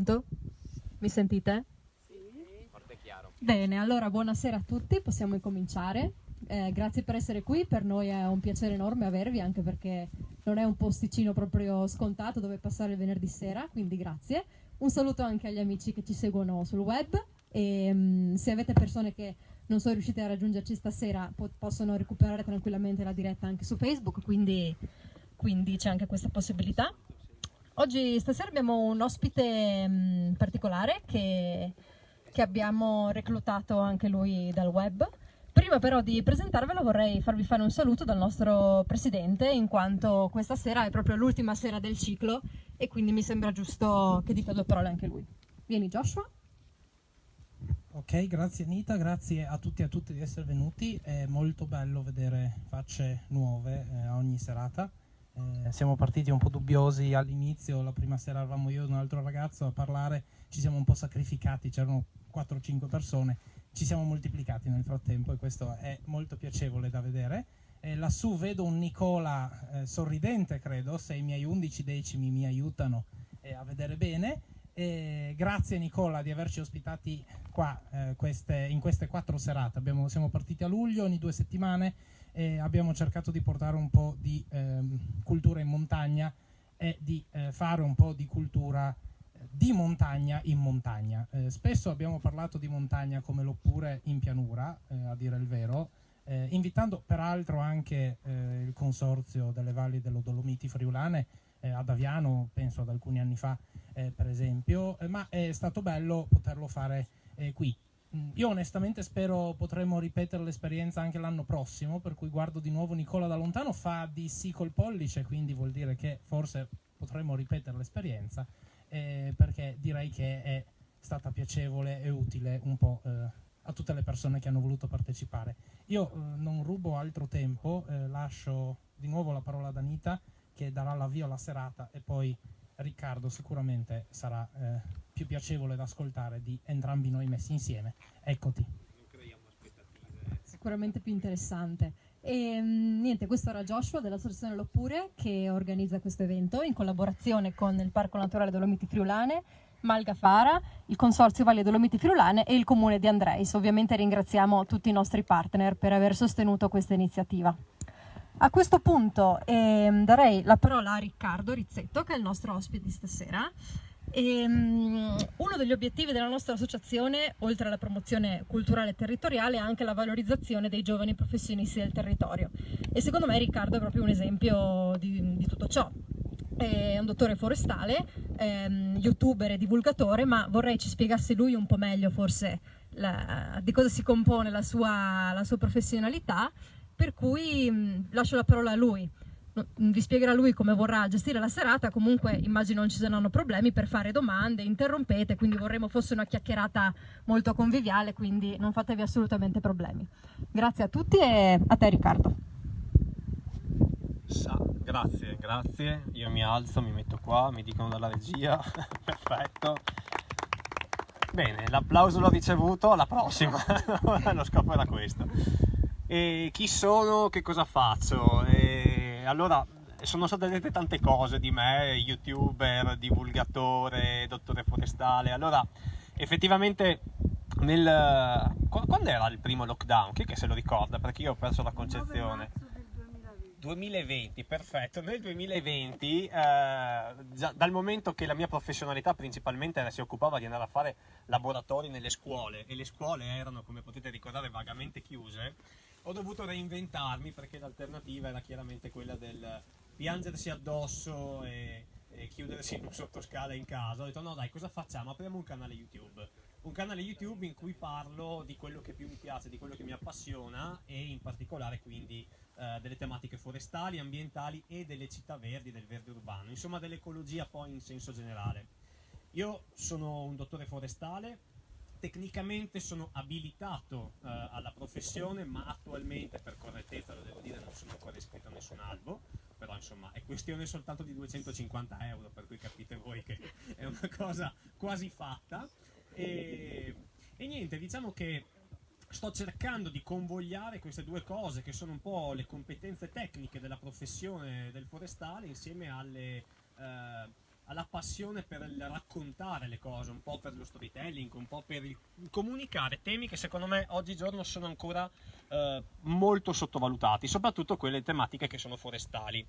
Pronto? Mi sentite? Sì. Forte e chiaro. Bene, allora buonasera a tutti, possiamo incominciare. Grazie per essere qui, per noi è un piacere enorme avervi, anche perché non è un posticino proprio scontato dove passare il venerdì sera, quindi grazie. Un saluto anche agli amici che ci seguono sul web e se avete persone che non sono riuscite a raggiungerci stasera possono recuperare tranquillamente la diretta anche su Facebook, quindi c'è anche questa possibilità. Oggi stasera abbiamo un ospite particolare che abbiamo reclutato anche lui dal web. Prima però di presentarvelo vorrei farvi fare un saluto dal nostro presidente, in quanto questa sera è proprio l'ultima sera del ciclo e quindi mi sembra giusto che dica due parole anche lui. Vieni Joshua. Ok, grazie Anita, grazie a tutti e a tutte di essere venuti, è molto bello vedere facce nuove ogni serata. Siamo partiti un po' dubbiosi all'inizio, la prima sera eravamo io e un altro ragazzo a parlare, ci siamo un po' sacrificati, c'erano 4-5 persone, ci siamo moltiplicati nel frattempo e questo è molto piacevole da vedere. Lassù vedo un Nicola sorridente, credo, se i miei 11 decimi mi aiutano a vedere bene. Grazie Nicola di averci ospitati qua in queste 4 serate. Siamo partiti a luglio, ogni 2 settimane, abbiamo cercato di portare un po' di cultura in montagna e di fare un po' di cultura di montagna in montagna. Spesso abbiamo parlato di montagna come l'oppure in pianura, a dire il vero, invitando peraltro anche il consorzio delle valli delle Dolomiti Friulane ad Aviano, penso ad alcuni anni fa per esempio, ma è stato bello poterlo fare qui. Io onestamente spero potremo ripetere l'esperienza anche l'anno prossimo, per cui guardo di nuovo Nicola da lontano, fa di sì col pollice, quindi vuol dire che forse potremo ripetere l'esperienza, perché direi che è stata piacevole e utile un po' a tutte le persone che hanno voluto partecipare. Io non rubo altro tempo, lascio di nuovo la parola ad Anita che darà l'avvio alla serata e poi Riccardo sicuramente sarà più piacevole da ascoltare di entrambi noi messi insieme. Eccoti. Non creiamo aspettative. Sicuramente più interessante. E niente, questo era Joshua dell'Associazione L'Oppure che organizza questo evento in collaborazione con il Parco Naturale Dolomiti Friulane, Malgafara, il Consorzio Valli Dolomiti Friulane e il Comune di Andreis. Ovviamente ringraziamo tutti i nostri partner per aver sostenuto questa iniziativa. A questo punto darei la parola a Riccardo Rizzetto, che è il nostro ospite di stasera. Uno degli obiettivi della nostra associazione, oltre alla promozione culturale e territoriale, è anche la valorizzazione dei giovani professionisti del territorio. E secondo me Riccardo è proprio un esempio di tutto ciò. È un dottore forestale, youtuber e divulgatore, ma vorrei ci spiegasse lui un po' meglio forse di cosa si compone la sua professionalità. Per cui lascio la parola a lui, vi spiegherà lui come vorrà gestire la serata. Comunque immagino non ci saranno problemi per fare domande, interrompete, quindi vorremmo fosse una chiacchierata molto conviviale, quindi non fatevi assolutamente problemi. Grazie a tutti e a te Riccardo. Grazie, io mi alzo, mi metto qua, mi dicono dalla regia, perfetto. Bene, l'applauso l'ho ricevuto, alla prossima, lo scopo era questo. E chi sono, che cosa faccio? Allora, sono state dette tante cose di me, youtuber, divulgatore, dottore forestale. Allora, effettivamente, quando era il primo lockdown? Chi è che se lo ricorda? Perché io ho perso la concezione. 2020, perfetto. Nel 2020, già dal momento che la mia professionalità principalmente si occupava di andare a fare laboratori nelle scuole, e le scuole erano, come potete ricordare, vagamente chiuse, ho dovuto reinventarmi, perché l'alternativa era chiaramente quella del piangersi addosso e chiudersi in un sottoscala in casa. Ho detto no dai, cosa facciamo? Apriamo un canale YouTube in cui parlo di quello che più mi piace, di quello che mi appassiona, e in particolare quindi delle tematiche forestali, ambientali e delle città verdi, del verde urbano, insomma dell'ecologia poi in senso generale. Io sono un dottore forestale, tecnicamente sono abilitato alla professione, ma attualmente, per correttezza lo devo dire, non sono ancora iscritto a nessun albo, però insomma è questione soltanto di 250 euro, per cui capite voi che è una cosa quasi fatta. E niente, diciamo che sto cercando di convogliare queste due cose, che sono un po' le competenze tecniche della professione del forestale, insieme alla passione per il raccontare le cose, un po' per lo storytelling, un po' per il comunicare temi che secondo me oggigiorno sono ancora molto sottovalutati, soprattutto quelle tematiche che sono forestali.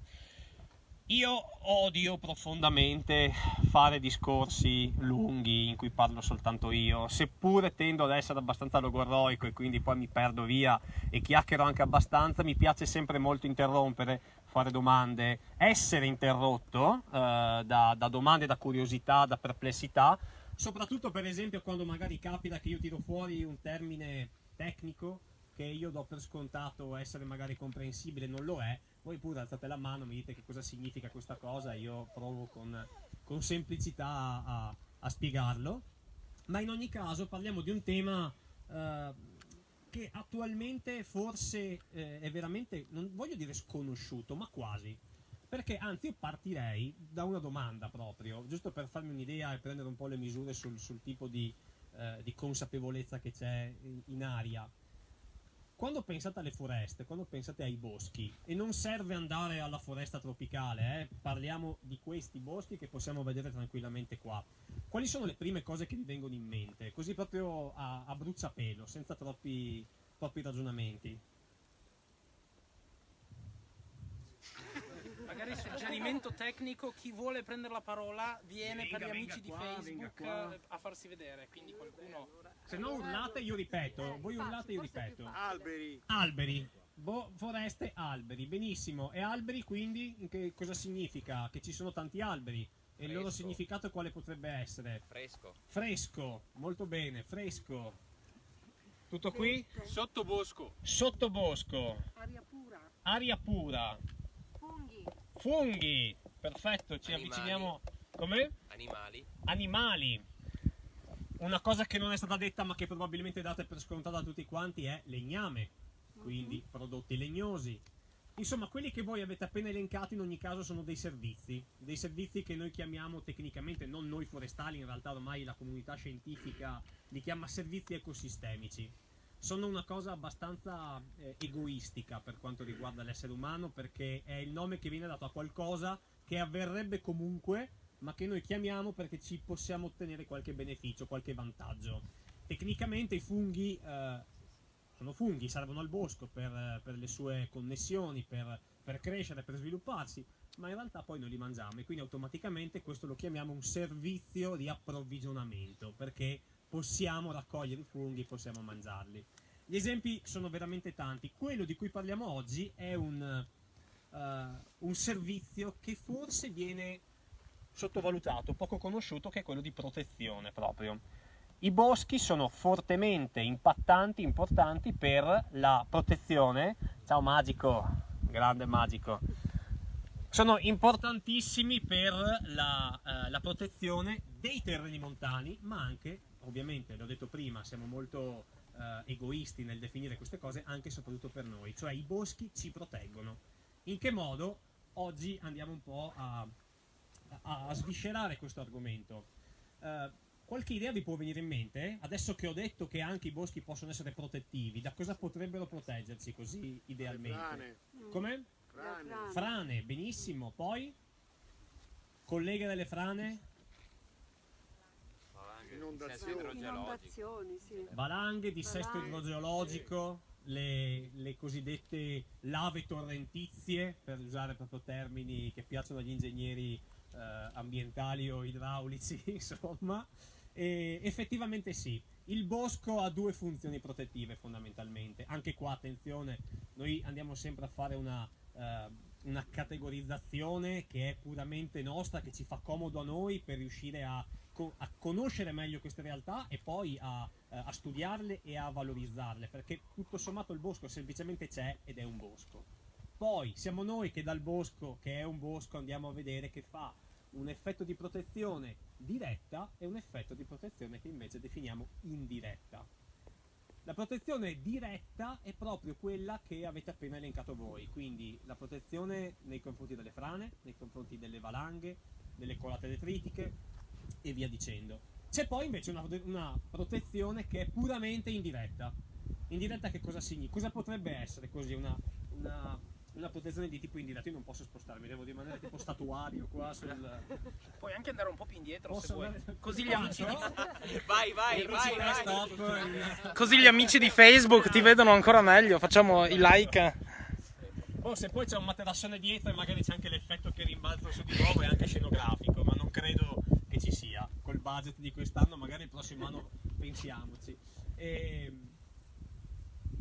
Io odio profondamente fare discorsi lunghi in cui parlo soltanto io, seppure tendo ad essere abbastanza logorroico e quindi poi mi perdo via e chiacchiero anche abbastanza. Mi piace sempre molto interrompere, fare domande, essere interrotto da domande, da curiosità, da perplessità, soprattutto per esempio quando magari capita che io tiro fuori un termine tecnico che io do per scontato essere magari comprensibile, non lo è. Voi pure alzate la mano, mi dite che cosa significa questa cosa, io provo con semplicità a spiegarlo. Ma in ogni caso parliamo di un tema che attualmente forse è veramente, non voglio dire sconosciuto, ma quasi. Perché anzi io partirei da una domanda proprio, giusto per farmi un'idea e prendere un po' le misure sul tipo di consapevolezza che c'è in aria. Quando pensate alle foreste, quando pensate ai boschi, e non serve andare alla foresta tropicale, parliamo di questi boschi che possiamo vedere tranquillamente qua. Quali sono le prime cose che vi vengono in mente? Così proprio a bruciapelo, senza troppi ragionamenti. Magari suggerimento tecnico, chi vuole prendere la parola viene Venga, per gli venga amici qua, di venga Facebook qua. a farsi vedere, quindi qualcuno... Se no urlate io ripeto, voi urlate io ripeto. Alberi. Alberi, foreste, alberi, benissimo. E alberi quindi che cosa significa? Che ci sono tanti alberi. E il loro Fresco. significato quale potrebbe essere? Fresco. Fresco, molto bene, fresco. Tutto qui? Sottobosco. Sottobosco, Aria pura, aria pura, funghi, funghi, perfetto, ci Animali. avviciniamo. Come? Animali. Animali. Una cosa che non è stata detta ma che probabilmente date per scontata da tutti quanti è legname, quindi prodotti legnosi. Insomma, quelli che voi avete appena elencato in ogni caso sono dei servizi che noi chiamiamo tecnicamente, non noi forestali, in realtà ormai la comunità scientifica li chiama servizi ecosistemici. Sono una cosa abbastanza egoistica per quanto riguarda l'essere umano, perché è il nome che viene dato a qualcosa che avverrebbe comunque, ma che noi chiamiamo perché ci possiamo ottenere qualche beneficio, qualche vantaggio. Tecnicamente i funghi sono funghi, servono al bosco per le sue connessioni, per crescere, per svilupparsi, ma in realtà poi noi li mangiamo e quindi automaticamente questo lo chiamiamo un servizio di approvvigionamento, perché possiamo raccogliere i funghi, possiamo mangiarli. Gli esempi sono veramente tanti. Quello di cui parliamo oggi è un servizio che forse viene sottovalutato, poco conosciuto, che è quello di protezione proprio. I boschi sono fortemente impattanti, importanti per la protezione. Ciao Magico, grande Magico. Sono importantissimi per la protezione dei terreni montani, ma anche, ovviamente, l'ho detto prima, siamo molto egoisti nel definire queste cose, anche e soprattutto per noi. Cioè i boschi ci proteggono. In che modo? Oggi andiamo un po' a sviscerare questo argomento. Qualche idea vi può venire in mente? Adesso che ho detto che anche i boschi possono essere protettivi, da cosa potrebbero proteggersi così idealmente? Frane. Come? Frane. Frane, benissimo. Poi? Collega delle frane? Inondazioni. inondazioni, sì. Valanghe, dissesto Valanghe. idrogeologico, le cosiddette lave torrentizie, per usare proprio termini che piacciono agli ingegneri ambientali o idraulici, insomma. E effettivamente sì, il bosco ha due funzioni protettive fondamentalmente. Anche qua attenzione, noi andiamo sempre a fare una categorizzazione che è puramente nostra, che ci fa comodo a noi per riuscire a conoscere meglio queste realtà e poi a studiarle e a valorizzarle, perché tutto sommato il bosco semplicemente c'è ed è un bosco. Poi siamo noi che dal bosco, che è un bosco, andiamo a vedere che fa un effetto di protezione diretta e un effetto di protezione che invece definiamo indiretta. La protezione diretta è proprio quella che avete appena elencato voi, quindi la protezione nei confronti delle frane, nei confronti delle valanghe, delle colate detritiche e via dicendo. C'è poi invece una protezione che è puramente indiretta. Indiretta che cosa significa? Cosa potrebbe essere così una una protezione di tipo indiretto. Io non posso spostarmi, devo rimanere tipo statuario qua sul... Puoi anche andare un po' più indietro se Posso vuoi. andare- Così gli amici di... Vai. Così gli amici di Facebook ti vedono ancora meglio. Facciamo i like. Oh, se poi c'è un materassone dietro e magari c'è anche l'effetto che rimbalzo su di nuovo, è anche scenografico, ma non credo che ci sia. Col budget di quest'anno, magari il prossimo anno pensiamoci.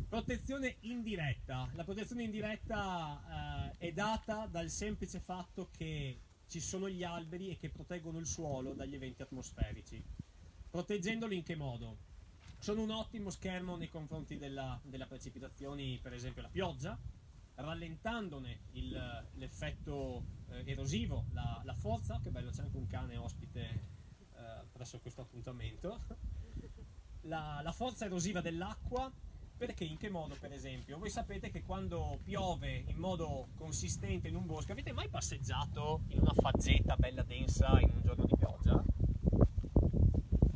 Protezione indiretta. La protezione indiretta è data dal semplice fatto che ci sono gli alberi e che proteggono il suolo dagli eventi atmosferici. Proteggendolo in che modo? Sono un ottimo schermo nei confronti delle precipitazioni, per esempio la pioggia, rallentandone l'effetto erosivo, la forza. Che bello, c'è anche un cane ospite presso questo appuntamento. La forza erosiva dell'acqua. Perché? In che modo, per esempio? Voi sapete che quando piove in modo consistente in un bosco, avete mai passeggiato in una faggeta bella densa in un giorno di pioggia?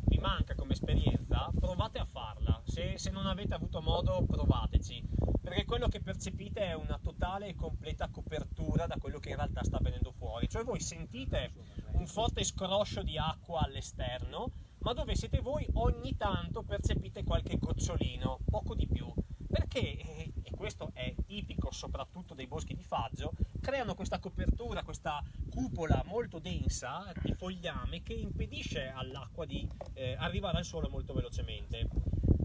Vi manca come esperienza? Provate a farla. Se non avete avuto modo, provateci. Perché quello che percepite è una totale e completa copertura da quello che in realtà sta venendo fuori. Cioè voi sentite un forte scroscio di acqua all'esterno, ma dove siete voi ogni tanto percepite qualche gocciolino, poco di più, perché, e questo è tipico soprattutto dei boschi di faggio, creano questa copertura, questa cupola molto densa di fogliame che impedisce all'acqua di arrivare al suolo molto velocemente.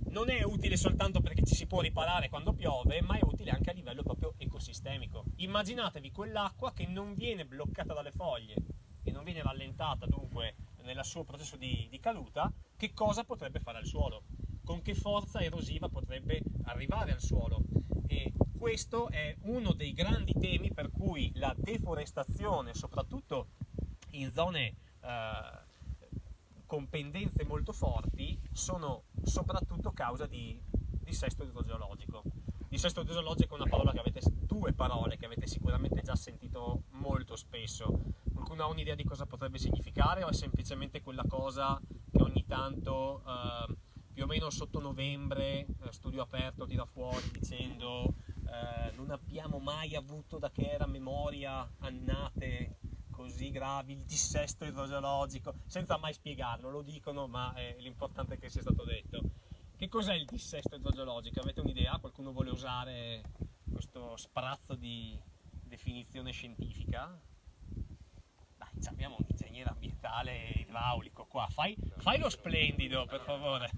Non è utile soltanto perché ci si può riparare quando piove, ma è utile anche a livello proprio ecosistemico. Immaginatevi quell'acqua che non viene bloccata dalle foglie e non viene rallentata dunque nel suo processo di caduta, che cosa potrebbe fare al suolo? Con che forza erosiva potrebbe arrivare al suolo? E questo è uno dei grandi temi per cui la deforestazione, soprattutto in zone con pendenze molto forti, sono soprattutto causa di dissesto idrogeologico. Dissesto idrogeologico è una parola due parole che avete sicuramente già sentito molto spesso. Qualcuno ha un'idea di cosa potrebbe significare, o è semplicemente quella cosa che ogni tanto, più o meno sotto novembre, Studio Aperto tira fuori dicendo non abbiamo mai avuto da che era memoria annate così gravi il dissesto idrogeologico, senza mai spiegarlo, lo dicono, ma l'importante è che sia stato detto. Che cos'è il dissesto idrogeologico? Avete un'idea? Qualcuno vuole usare questo sprazzo di definizione scientifica? Dai, abbiamo un ingegnere ambientale idraulico qua, fai lo splendido, per favore.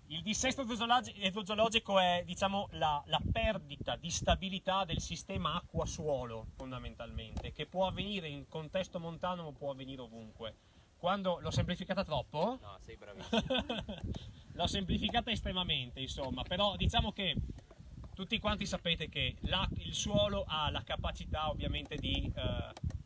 Il dissesto idrogeologico è, diciamo, la perdita di stabilità del sistema acqua-suolo, fondamentalmente, che può avvenire in contesto montano ma può avvenire ovunque. Quando l'ho semplificata troppo? No, sei bravissimo. L'ho semplificata estremamente, insomma, però diciamo che tutti quanti sapete che il suolo ha la capacità ovviamente di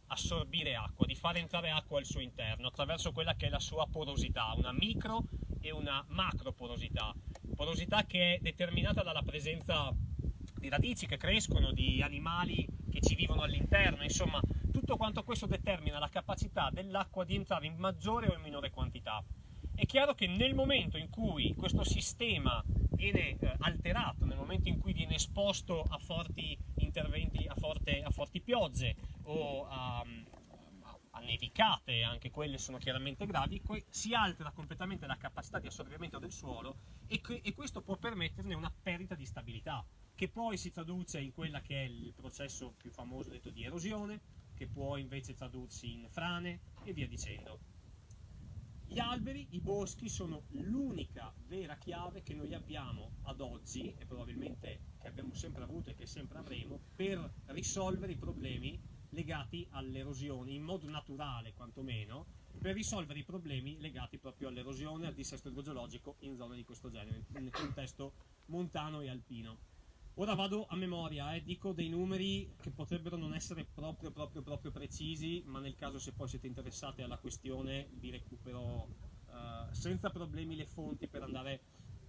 assorbire acqua, di far entrare acqua al suo interno attraverso quella che è la sua porosità, una micro e una macro porosità. Porosità che è determinata dalla presenza di radici che crescono, di animali che ci vivono all'interno, insomma tutto quanto questo determina la capacità dell'acqua di entrare in maggiore o in minore quantità. È chiaro che nel momento in cui questo sistema viene alterato, nel momento in cui viene esposto a forti interventi, a forti piogge o a nevicate, anche quelle sono chiaramente gravi, si altera completamente la capacità di assorbimento del suolo e questo può permetterne una perdita di stabilità, che poi si traduce in quella che è il processo più famoso detto di erosione, che può invece tradursi in frane e via dicendo. Gli alberi, i boschi sono l'unica vera chiave che noi abbiamo ad oggi, e probabilmente che abbiamo sempre avuto e che sempre avremo, per risolvere i problemi legati all'erosione, in modo naturale quantomeno, per risolvere i problemi legati proprio all'erosione, al dissesto idrogeologico in zone di questo genere, nel contesto montano e alpino. Ora vado a memoria, dico dei numeri che potrebbero non essere proprio precisi, ma nel caso se poi siete interessati alla questione vi recupero senza problemi le fonti per andare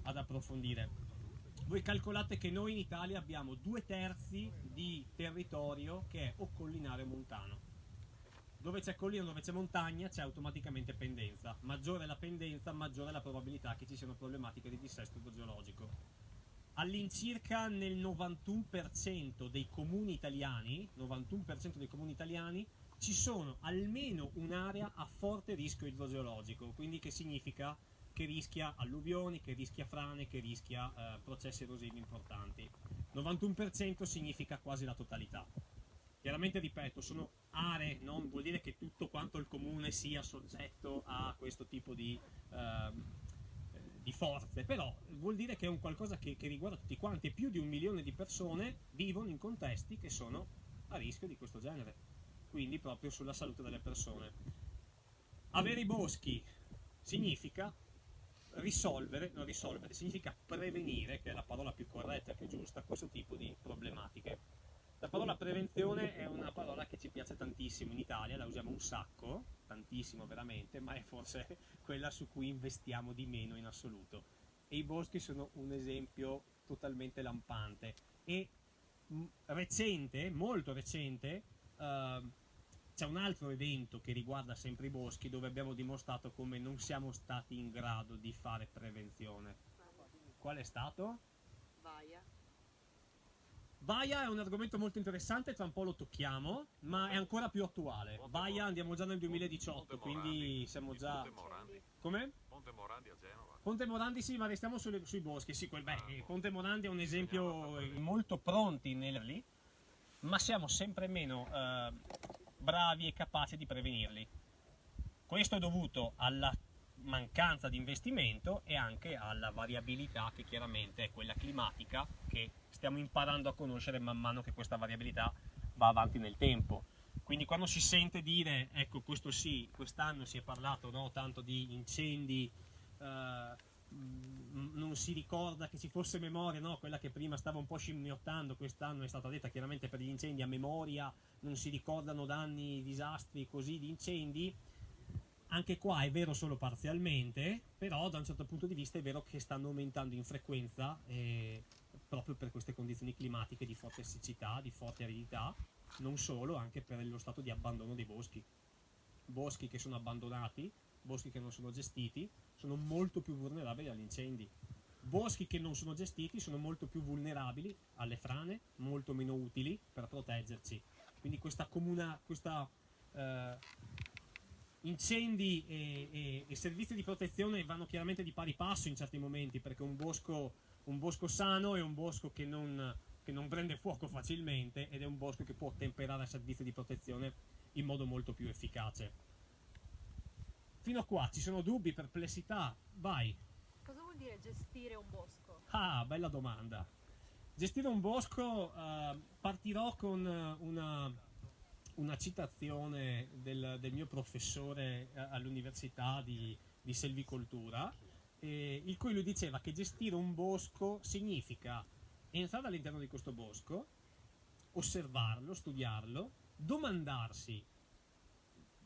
ad approfondire. Voi calcolate che noi in Italia abbiamo 2/3 di territorio che è o collinare o montano. Dove c'è collina, dove c'è montagna, c'è automaticamente pendenza. Maggiore la pendenza, maggiore la probabilità che ci siano problematiche di dissesto idrogeologico. all'incirca nel 91% dei comuni italiani, 91% dei comuni italiani, ci sono almeno un'area a forte rischio idrogeologico, quindi che significa che rischia alluvioni, che rischia frane, che rischia processi erosivi importanti. 91% significa quasi la totalità. Chiaramente, ripeto, sono aree, non vuol dire che tutto quanto il comune sia soggetto a questo tipo di forze, però vuol dire che è un qualcosa che riguarda tutti quanti, e più di 1 milione di persone vivono in contesti che sono a rischio di questo genere, quindi proprio sulla salute delle persone. Avere i boschi significa non risolvere, significa prevenire, che è la parola più corretta e più giusta, questo tipo di problematiche. La parola prevenzione è una parola che ci piace tantissimo in Italia, la usiamo un sacco, tantissimo veramente, ma è forse quella su cui investiamo di meno in assoluto. E i boschi sono un esempio totalmente lampante. E recente, molto recente, c'è un altro evento che riguarda sempre i boschi, dove abbiamo dimostrato come non siamo stati in grado di fare prevenzione. Qual è stato? Baia è un argomento molto interessante, tra un po' lo tocchiamo, ma è ancora più attuale. Baia andiamo già nel 2018, quindi siamo già... Come? Ponte Morandi a Genova. Ponte Morandi sì, ma restiamo sui boschi. Sì, Ponte Morandi è un esempio molto pronti nel... ma siamo sempre meno bravi e capaci di prevenirli. Questo è dovuto alla mancanza di investimento e anche alla variabilità, che chiaramente è quella climatica, che stiamo imparando a conoscere man mano che questa variabilità va avanti nel tempo. Quindi quando si sente dire, ecco, questo sì, quest'anno si è parlato, no, tanto di incendi, non si ricorda che ci fosse memoria, no, quella che prima stava un po' scimmiottando, quest'anno è stata detta chiaramente per gli incendi a memoria, non si ricordano danni, disastri così di incendi. Anche qua è vero solo parzialmente, però da un certo punto di vista è vero che stanno aumentando in frequenza proprio per queste condizioni climatiche di forte siccità, di forte aridità, non solo, anche per lo stato di abbandono dei boschi. Boschi che sono abbandonati, boschi che non sono gestiti, sono molto più vulnerabili agli incendi. Boschi che non sono gestiti sono molto più vulnerabili alle frane, molto meno utili per proteggerci. Quindi incendi e servizi di protezione vanno chiaramente di pari passo in certi momenti, perché un bosco sano è un bosco che non prende fuoco facilmente, ed è un bosco che può temperare servizi di protezione in modo molto più efficace. Fino a qua ci sono dubbi, perplessità? Vai. Cosa vuol dire gestire un bosco? Ah, bella domanda. Gestire un bosco, partirò con una citazione del mio professore all'università di selvicoltura, il cui lui diceva che gestire un bosco significa entrare all'interno di questo bosco, osservarlo, studiarlo, domandarsi.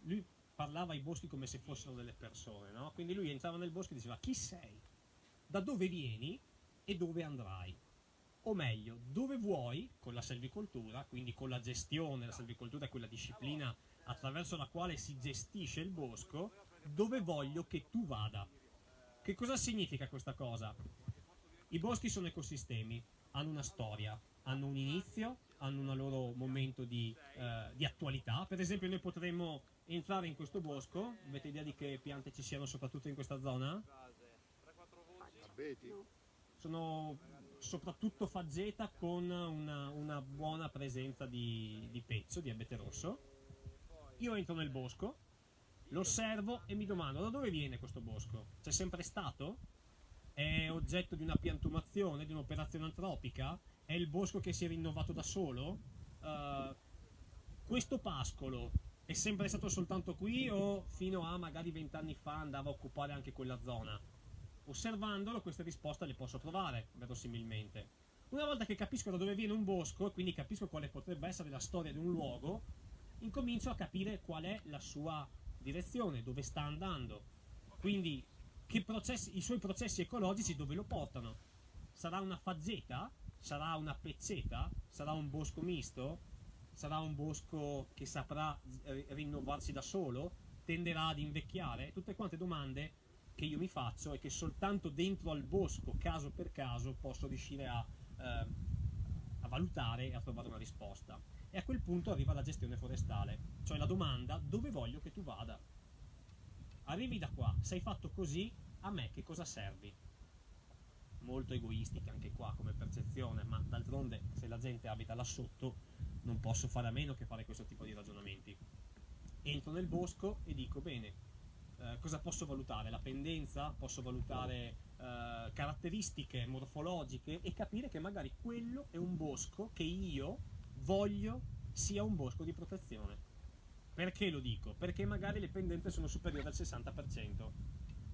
Lui parlava ai boschi come se fossero delle persone, no? Quindi lui entrava nel bosco e diceva: chi sei? Da dove vieni e dove andrai? O meglio, dove vuoi, con la selvicoltura, quindi con la gestione, la selvicoltura è quella disciplina attraverso la quale si gestisce il bosco, dove voglio che tu vada. Che cosa significa questa cosa? I boschi sono ecosistemi, hanno una storia, hanno un inizio, hanno un loro momento di attualità. Per esempio, noi potremmo entrare in questo bosco. Avete idea di che piante ci siano soprattutto in questa zona? Sono soprattutto faggeta con una buona presenza di peccio, di abete rosso. Io entro nel bosco, lo osservo e mi domando: da dove viene questo bosco? C'è sempre stato? È oggetto di una piantumazione, di un'operazione antropica? È il bosco che si è rinnovato da solo? Questo pascolo è sempre stato soltanto qui, o fino a magari 20 anni fa andava a occupare anche quella zona? Osservandolo queste risposte le posso trovare, verosimilmente. Una volta che capisco da dove viene un bosco, e quindi capisco quale potrebbe essere la storia di un luogo, incomincio a capire qual è la sua direzione, dove sta andando. Quindi i suoi processi ecologici dove lo portano. Sarà una faggeta? Sarà una pezzeta? Sarà un bosco misto? Sarà un bosco che saprà rinnovarsi da solo? Tenderà ad invecchiare? Tutte quante domande che io mi faccio e che soltanto dentro al bosco, caso per caso, posso riuscire a valutare e a trovare una risposta. E a quel punto arriva la gestione forestale, cioè la domanda: dove voglio che tu vada? Arrivi da qua, sei fatto così, a me che cosa servi? Molto egoistica anche qua come percezione, ma d'altronde se la gente abita là sotto non posso fare a meno che fare questo tipo di ragionamenti. Entro nel bosco e dico: bene, cosa posso valutare? La pendenza? Posso valutare caratteristiche morfologiche e capire che magari quello è un bosco che io voglio sia un bosco di protezione. Perché lo dico? Perché magari le pendenze sono superiori al 60%.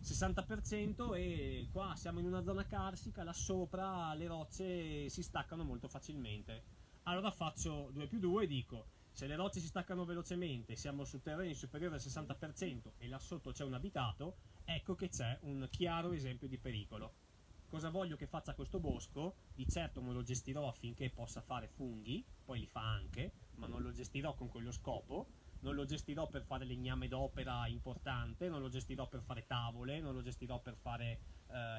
60% e qua siamo in una zona carsica, là sopra le rocce si staccano molto facilmente. Allora faccio 2 più 2 e dico: se le rocce si staccano velocemente, siamo su terreni superiori al 60% e là sotto c'è un abitato, ecco che c'è un chiaro esempio di pericolo. Cosa voglio che faccia questo bosco? Di certo non lo gestirò affinché possa fare funghi, poi li fa anche, ma non lo gestirò con quello scopo. Non lo gestirò per fare legname d'opera importante, non lo gestirò per fare tavole, non lo gestirò per fare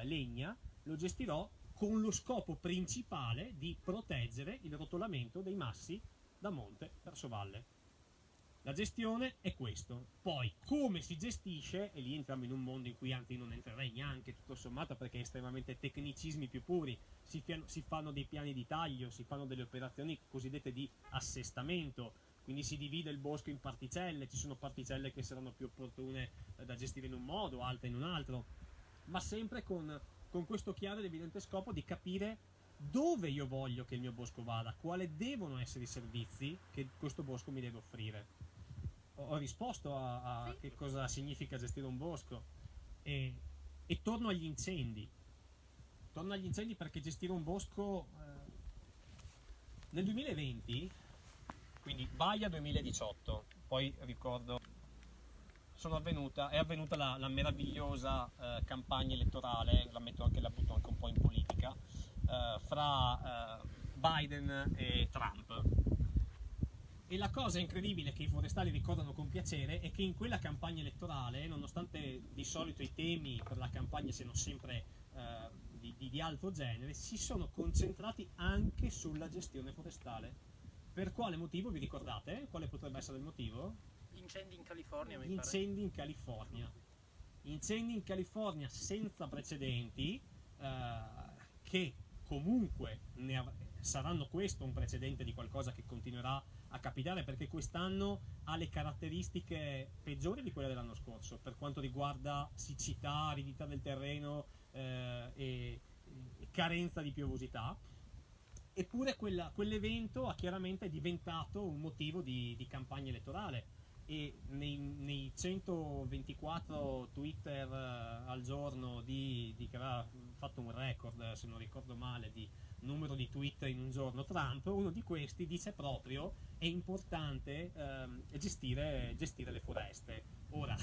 legna, lo gestirò con lo scopo principale di proteggere il rotolamento dei massi da monte verso valle. La gestione è questo. Poi come si gestisce, e lì entriamo in un mondo in cui anzi non entrerei neanche tutto sommato, perché è estremamente tecnicismi più puri, si fanno dei piani di taglio, si fanno delle operazioni cosiddette di assestamento, quindi si divide il bosco in particelle, ci sono particelle che saranno più opportune da gestire in un modo, altre in un altro, ma sempre con questo chiaro ed evidente scopo di capire dove io voglio che il mio bosco vada, quali devono essere i servizi che questo bosco mi deve offrire. Ho risposto a che cosa significa gestire un bosco e torno agli incendi. Torno agli incendi perché gestire un bosco nel 2020, quindi Baia 2018, poi ricordo è avvenuta la meravigliosa campagna elettorale, la butto anche un po' in politica, fra Biden e Trump. E la cosa incredibile che i forestali ricordano con piacere è che in quella campagna elettorale, nonostante di solito i temi per la campagna siano sempre di altro genere, si sono concentrati anche sulla gestione forestale. Per quale motivo vi ricordate? Quale potrebbe essere il motivo? Incendi in California, mi Gli pare. incendi in California. Incendi in California senza precedenti, che comunque saranno questo un precedente di qualcosa che continuerà a capitare, perché quest'anno ha le caratteristiche peggiori di quelle dell'anno scorso per quanto riguarda siccità, aridità del terreno e carenza di piovosità. Eppure quell'evento ha chiaramente diventato un motivo di campagna elettorale e nei 124 Twitter al giorno che aveva fatto un record, se non ricordo male, di numero di tweet in un giorno Trump, uno di questi dice proprio: è importante gestire le foreste. Ora,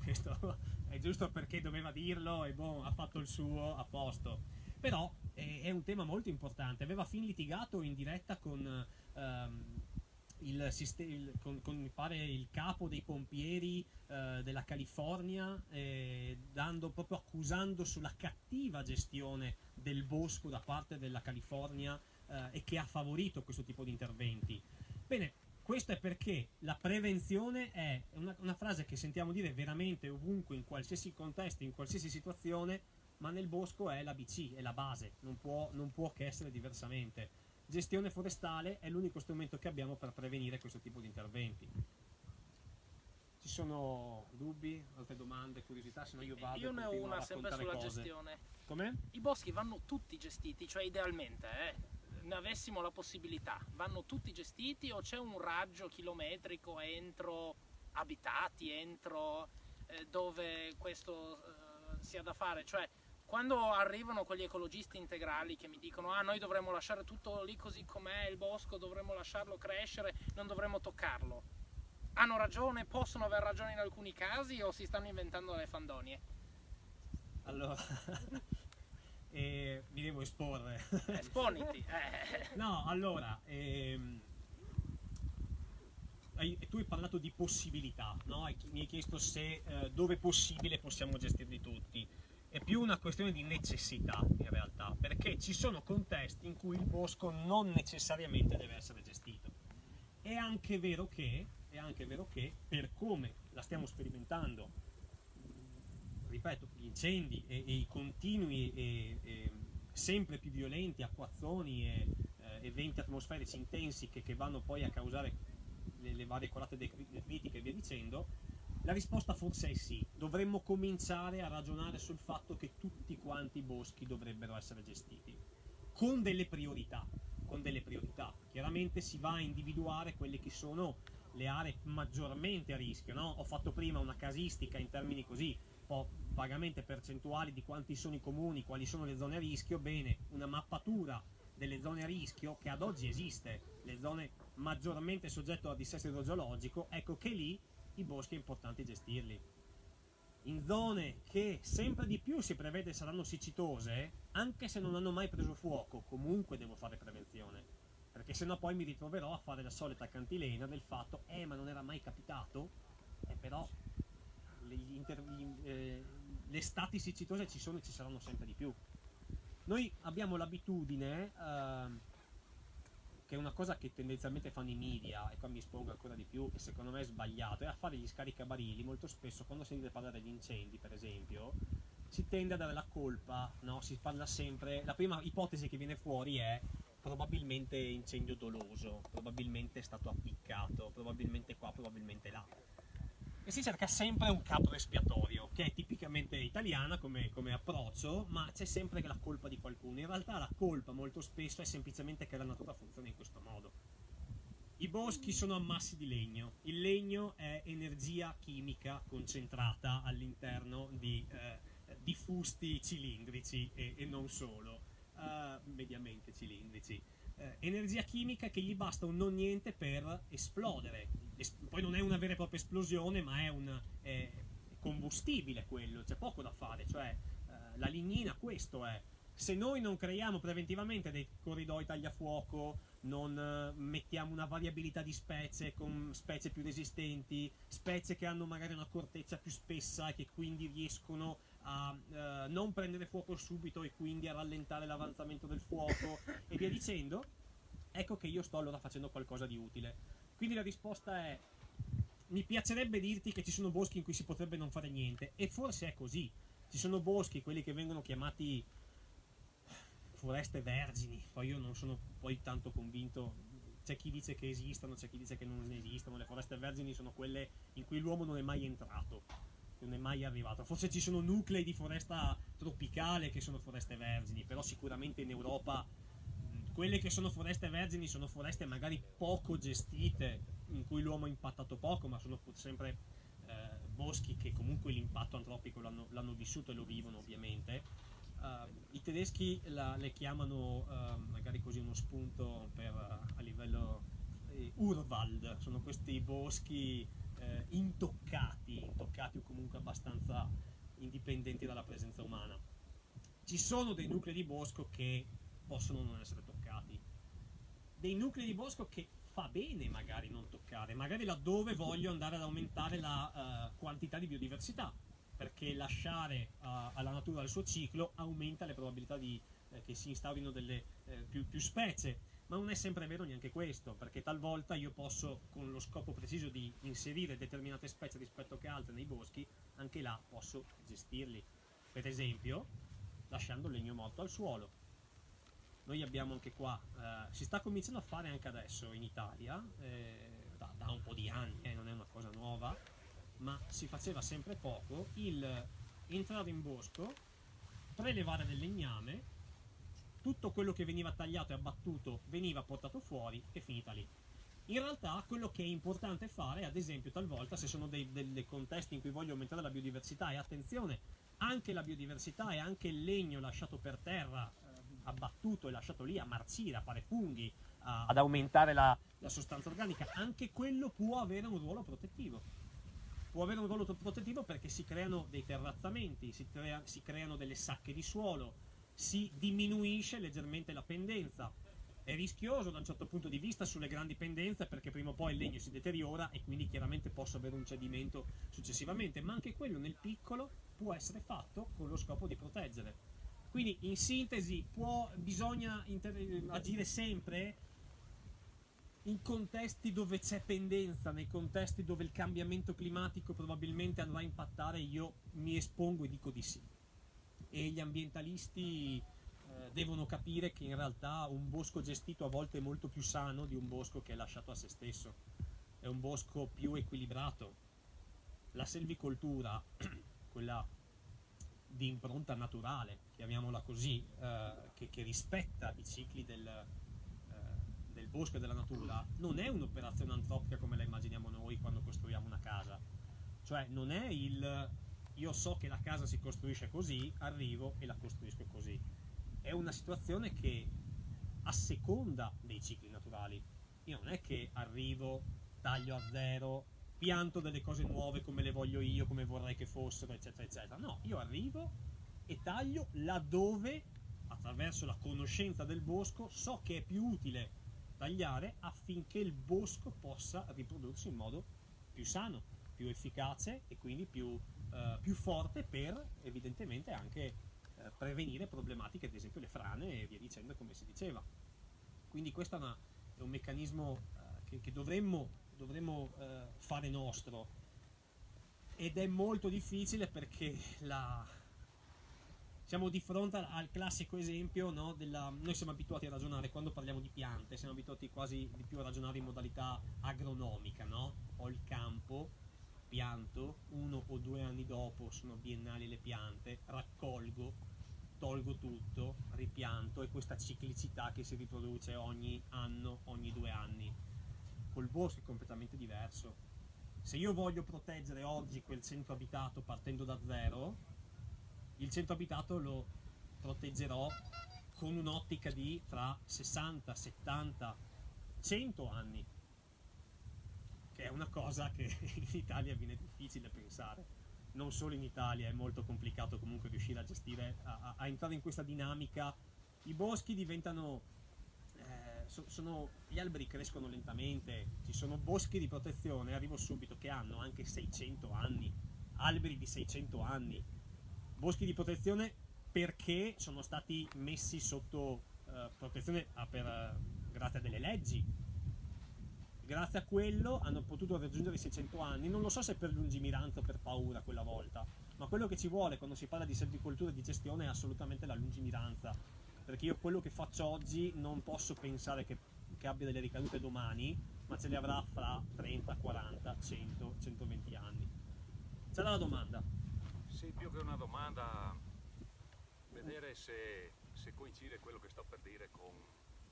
questo è giusto perché doveva dirlo e ha fatto il suo, a posto. Però è un tema molto importante. Aveva fin litigato in diretta con mi pare il capo dei pompieri della California, proprio accusando sulla cattiva gestione del bosco da parte della California e che ha favorito questo tipo di interventi. Bene, questo è perché la prevenzione è una frase che sentiamo dire veramente ovunque, in qualsiasi contesto, in qualsiasi situazione, ma nel bosco è l'ABC, è la base, non può che essere diversamente. Gestione forestale è l'unico strumento che abbiamo per prevenire questo tipo di interventi. Ci sono dubbi, altre domande, curiosità? Se no io vado. Io ne ho continuo a una sempre raccontare sulla cose. gestione. Com'è? I boschi vanno tutti gestiti, cioè idealmente, ne avessimo la possibilità, vanno tutti gestiti o c'è un raggio chilometrico entro abitati, entro dove questo sia da fare? Cioè, quando arrivano quegli ecologisti integrali che mi dicono: ah, noi dovremmo lasciare tutto lì così com'è, il bosco dovremmo lasciarlo crescere, non dovremmo toccarlo, hanno ragione? Possono aver ragione in alcuni casi o si stanno inventando le fandonie? Allora mi devo esporre. Esponiti. No, allora tu hai parlato di possibilità, no? Mi hai chiesto se dove possibile possiamo gestirli tutti. più una questione di necessità in realtà, perché ci sono contesti in cui il bosco non necessariamente deve essere gestito. È anche vero che per come la stiamo sperimentando, ripeto, gli incendi e i continui e sempre più violenti acquazzoni e eventi atmosferici intensi che vanno poi a causare le varie colate critiche e via dicendo, la risposta forse è sì. Dovremmo cominciare a ragionare sul fatto che tutti quanti i boschi dovrebbero essere gestiti con delle priorità. Chiaramente si va a individuare quelle che sono le aree maggiormente a rischio, no? Ho fatto prima una casistica in termini così un po' vagamente percentuali di quanti sono i comuni, quali sono le zone a rischio. Bene, una mappatura delle zone a rischio che ad oggi esiste, le zone maggiormente soggette a dissesto idrogeologico, ecco che lì i boschi è importante gestirli. In zone che sempre di più si prevede saranno siccitose, anche se non hanno mai preso fuoco, comunque devo fare prevenzione, perché sennò poi mi ritroverò a fare la solita cantilena del fatto ma non era mai capitato, però le estati siccitose ci sono e ci saranno sempre di più. Noi abbiamo l'abitudine, che è una cosa che tendenzialmente fanno i media, e qua mi espongo ancora di più, e secondo me è sbagliato, è a fare gli scaricabarili. Molto spesso quando sentite parlare di incendi, per esempio, si tende a dare la colpa, no? Si parla sempre, la prima ipotesi che viene fuori è probabilmente incendio doloso, probabilmente è stato appiccato, probabilmente qua, probabilmente là. E si cerca sempre un capro espiatorio, che è tipicamente italiana come approccio, ma c'è sempre la colpa di qualcuno. In realtà la colpa molto spesso è semplicemente che la natura funziona in questo modo. I boschi sono ammassi di legno. Il legno è energia chimica concentrata all'interno di fusti cilindrici e non solo, mediamente cilindrici. Energia chimica che gli basta un non niente per esplodere. Poi non è una vera e propria esplosione, ma è un combustibile quello, c'è poco da fare, cioè la lignina questo è. Se noi non creiamo preventivamente dei corridoi tagliafuoco, non mettiamo una variabilità di specie con specie più resistenti, specie che hanno magari una corteccia più spessa e che quindi riescono a non prendere fuoco subito e quindi a rallentare l'avanzamento del fuoco e via dicendo, ecco che io sto allora facendo qualcosa di utile. Quindi la risposta è: mi piacerebbe dirti che ci sono boschi in cui si potrebbe non fare niente, e forse è così. Ci sono boschi, quelli che vengono chiamati foreste vergini, poi io non sono poi tanto convinto. C'è chi dice che esistano, c'è chi dice che non esistano. Le foreste vergini sono quelle in cui l'uomo non è mai entrato, non è mai arrivato. Forse ci sono nuclei di foresta tropicale che sono foreste vergini, però sicuramente in Europa quelle che sono foreste vergini sono foreste magari poco gestite, in cui l'uomo ha impattato poco, ma sono sempre boschi che comunque l'impatto antropico l'hanno vissuto e lo vivono ovviamente. I tedeschi le chiamano, magari così uno spunto a livello Urwald, sono questi boschi intoccati o comunque abbastanza indipendenti dalla presenza umana. Ci sono dei nuclei di bosco che possono non essere toccati, dei nuclei di bosco che fa bene magari non toccare, magari laddove voglio andare ad aumentare la quantità di biodiversità, perché lasciare alla natura il suo ciclo aumenta le probabilità che si instaurino delle più specie. Ma non è sempre vero neanche questo, perché talvolta io posso, con lo scopo preciso di inserire determinate specie rispetto che altre nei boschi, anche là posso gestirli, per esempio lasciando il legno morto al suolo. Noi abbiamo anche qua, si sta cominciando a fare anche adesso in Italia, da un po' di anni, non è una cosa nuova, ma si faceva sempre poco, il entrare in bosco, prelevare del legname, tutto quello che veniva tagliato e abbattuto veniva portato fuori e finita lì. In realtà quello che è importante fare, ad esempio talvolta se sono dei contesti in cui voglio aumentare la biodiversità, e attenzione, anche la biodiversità e anche il legno lasciato per terra, abbattuto e lasciato lì a marcire, a fare funghi, ad aumentare la sostanza organica, anche quello può avere un ruolo protettivo. Può avere un ruolo protettivo perché si creano dei terrazzamenti, si creano delle sacche di suolo, si diminuisce leggermente la pendenza. È rischioso da un certo punto di vista sulle grandi pendenze, perché prima o poi il legno si deteriora e quindi chiaramente posso avere un cedimento successivamente, ma anche quello nel piccolo può essere fatto con lo scopo di proteggere. Quindi in sintesi bisogna agire sempre in contesti dove c'è pendenza, nei contesti dove il cambiamento climatico probabilmente andrà a impattare. Io mi espongo e dico di sì, e gli ambientalisti devono capire che in realtà un bosco gestito a volte è molto più sano di un bosco che è lasciato a se stesso, è un bosco più equilibrato. La selvicoltura, quella di impronta naturale, chiamiamola così, che rispetta i cicli del bosco e della natura, non è un'operazione antropica come la immaginiamo noi quando costruiamo una casa. Cioè non è io so che la casa si costruisce così, arrivo e la costruisco così. È una situazione che asseconda dei cicli naturali. Io non è che arrivo, taglio a zero, pianto delle cose nuove come le voglio io, come vorrei che fossero, eccetera eccetera. No, io arrivo e taglio laddove, attraverso la conoscenza del bosco, so che è più utile tagliare affinché il bosco possa riprodursi in modo più sano, più efficace e quindi più forte, per evidentemente anche prevenire problematiche, ad esempio le frane e via dicendo, come si diceva. Quindi questo è un meccanismo che dovremmo fare nostro, ed è molto difficile perché siamo di fronte al classico esempio, no, noi siamo abituati a ragionare, quando parliamo di piante, siamo abituati quasi di più a ragionare in modalità agronomica, no? Ho il campo, pianto, 1 o 2 anni dopo sono biennali le piante, raccolgo, tolgo tutto, ripianto, e questa ciclicità che si riproduce ogni anno, ogni 2 anni. Col bosco è completamente diverso. Se io voglio proteggere oggi quel centro abitato partendo da zero, il centro abitato lo proteggerò con un'ottica di tra 60, 70, 100 anni, che è una cosa che in Italia viene difficile pensare. Non solo in Italia, è molto complicato comunque riuscire a gestire, a entrare in questa dinamica. I boschi diventano, gli alberi crescono lentamente, ci sono boschi di protezione, arrivo subito, che hanno anche 600 anni, alberi di 600 anni, boschi di protezione perché sono stati messi sotto protezione grazie a delle leggi. Grazie a quello hanno potuto raggiungere i 600 anni, non lo so se per lungimiranza o per paura quella volta, ma quello che ci vuole quando si parla di selvicoltura e di gestione è assolutamente la lungimiranza, perché io quello che faccio oggi non posso pensare che abbia delle ricadute domani, ma ce le avrà fra 30, 40, 100, 120 anni. C'era la domanda? Sì, più che una domanda, vedere se coincide quello che sto per dire con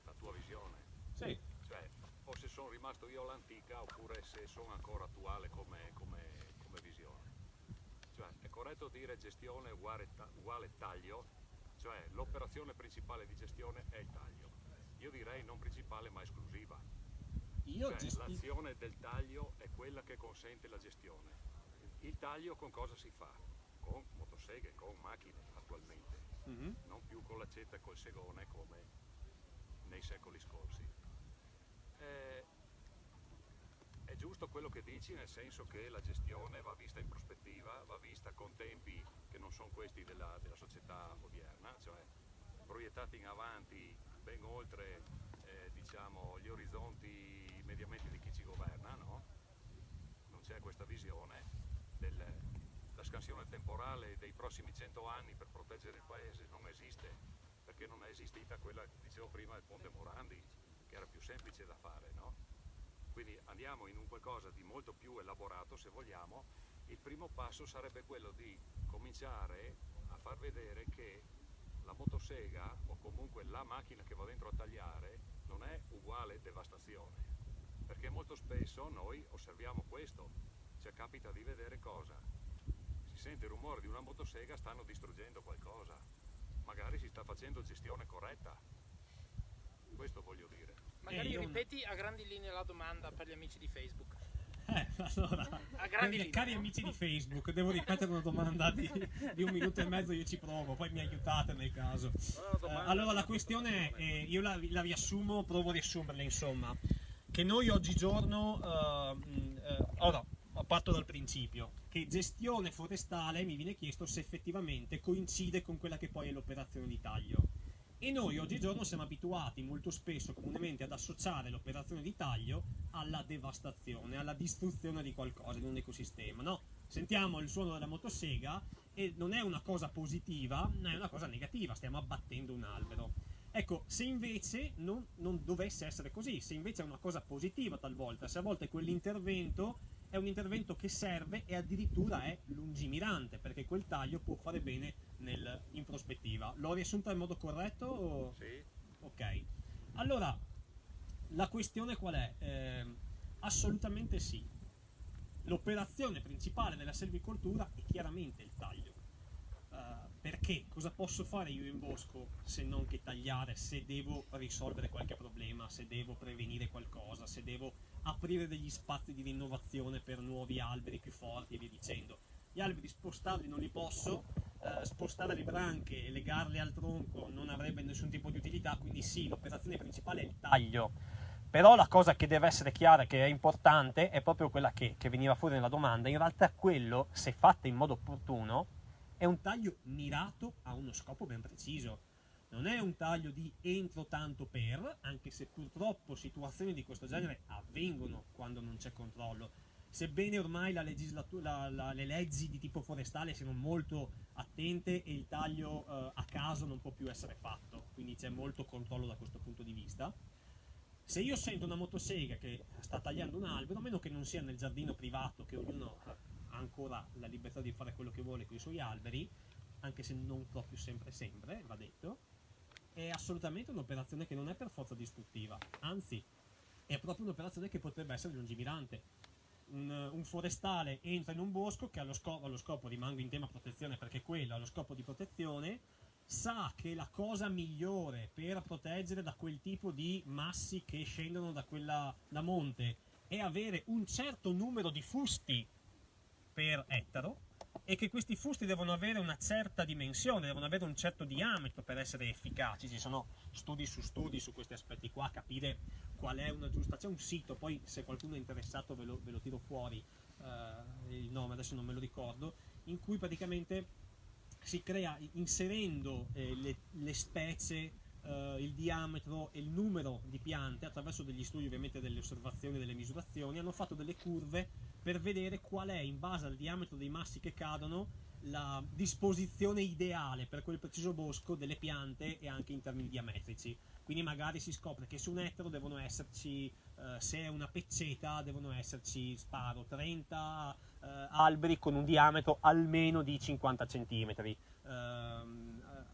la tua visione. Sì. Cioè, o se sono rimasto io all'antica oppure se sono ancora attuale come visione. Cioè, è corretto dire gestione uguale taglio, cioè l'operazione principale di gestione è il taglio. Io direi non principale ma esclusiva. L'azione del taglio è quella che consente la gestione. Il taglio con cosa si fa? Con motoseghe, con macchine attualmente, non più con l'accetta e col segone come nei secoli scorsi. È giusto quello che dici, nel senso che la gestione va vista in prospettiva, va vista con tempi che non sono questi della società odierna, cioè proiettati in avanti ben oltre diciamo gli orizzonti mediamente di chi ci governa, no? Non c'è questa visione la scansione temporale dei prossimi 100 anni per proteggere il paese non esiste, perché non è esistita quella che dicevo prima del Ponte Morandi, che era più semplice da fare, no? Quindi andiamo in un qualcosa di molto più elaborato, se vogliamo. Il primo passo sarebbe quello di cominciare a far vedere che la motosega o comunque la macchina che va dentro a tagliare non è uguale devastazione, perché molto spesso noi osserviamo questo, cioè capita di vedere cosa? Si sente il rumore di una motosega, stanno distruggendo qualcosa, magari si sta facendo gestione corretta, questo voglio dire. Magari ripeti a grandi linee la domanda per gli amici di Facebook. Allora, A grandi linee, cari no? amici di Facebook, devo ripetere una domanda di 1 minuto e mezzo, io ci provo, poi mi aiutate nel caso. Allora, la questione è, io la riassumo, provo a riassumerla, insomma, che noi oggigiorno, ora, parto dal principio, che gestione forestale mi viene chiesto se effettivamente coincide con quella che poi è l'operazione di taglio. E noi oggigiorno siamo abituati molto spesso, comunemente, ad associare l'operazione di taglio alla devastazione, alla distruzione di qualcosa, di un ecosistema, no? Sentiamo il suono della motosega e non è una cosa positiva, ma è una cosa negativa, stiamo abbattendo un albero. Ecco, se invece non dovesse essere così, se invece è una cosa positiva talvolta, se a volte quell'intervento è un intervento che serve e addirittura è lungimirante, perché quel taglio può fare bene in prospettiva. L'ho riassunta in modo corretto? Sì. Ok. Allora, la questione qual è? Assolutamente sì. L'operazione principale della selvicoltura è chiaramente il taglio. Perché cosa posso fare io in bosco se non che tagliare, se devo risolvere qualche problema, se devo prevenire qualcosa, se devo aprire degli spazi di rinnovazione per nuovi alberi più forti e via dicendo. Gli alberi spostarli non li posso, spostare le branche e legarle al tronco non avrebbe nessun tipo di utilità, quindi sì, l'operazione principale è il taglio. Però la cosa che deve essere chiara, che è importante, è proprio quella che veniva fuori nella domanda. In realtà quello, se fatto in modo opportuno, è un taglio mirato a uno scopo ben preciso. Non è un taglio di entro tanto per, anche se purtroppo situazioni di questo genere avvengono quando non c'è controllo. Sebbene ormai le leggi di tipo forestale siano molto attente e il taglio a caso non può più essere fatto, quindi c'è molto controllo da questo punto di vista. Se io sento una motosega che sta tagliando un albero, a meno che non sia nel giardino privato, che ognuno ha ancora la libertà di fare quello che vuole con i suoi alberi, anche se non proprio sempre, va detto, è assolutamente un'operazione che non è per forza distruttiva, anzi è proprio un'operazione che potrebbe essere lungimirante. Un forestale entra in un bosco che allo scopo, rimango in tema protezione perché quello ha lo scopo di protezione, sa che la cosa migliore per proteggere da quel tipo di massi che scendono da monte è avere un certo numero di fusti per ettaro e che questi fusti devono avere una certa dimensione, devono avere un certo diametro per essere efficaci. Ci sono studi su questi aspetti qua, capire qual è una giusta. C'è un sito, poi se qualcuno è interessato ve lo tiro fuori, il nome adesso non me lo ricordo, in cui praticamente si crea, inserendo le specie, il diametro e il numero di piante attraverso degli studi, ovviamente delle osservazioni, delle misurazioni, hanno fatto delle curve per vedere qual è, in base al diametro dei massi che cadono, la disposizione ideale per quel preciso bosco delle piante e anche in termini diametrici. Quindi magari si scopre che su un ettaro devono esserci, se è una pecceta, devono esserci, sparo, 30 alberi con un diametro almeno di 50 cm,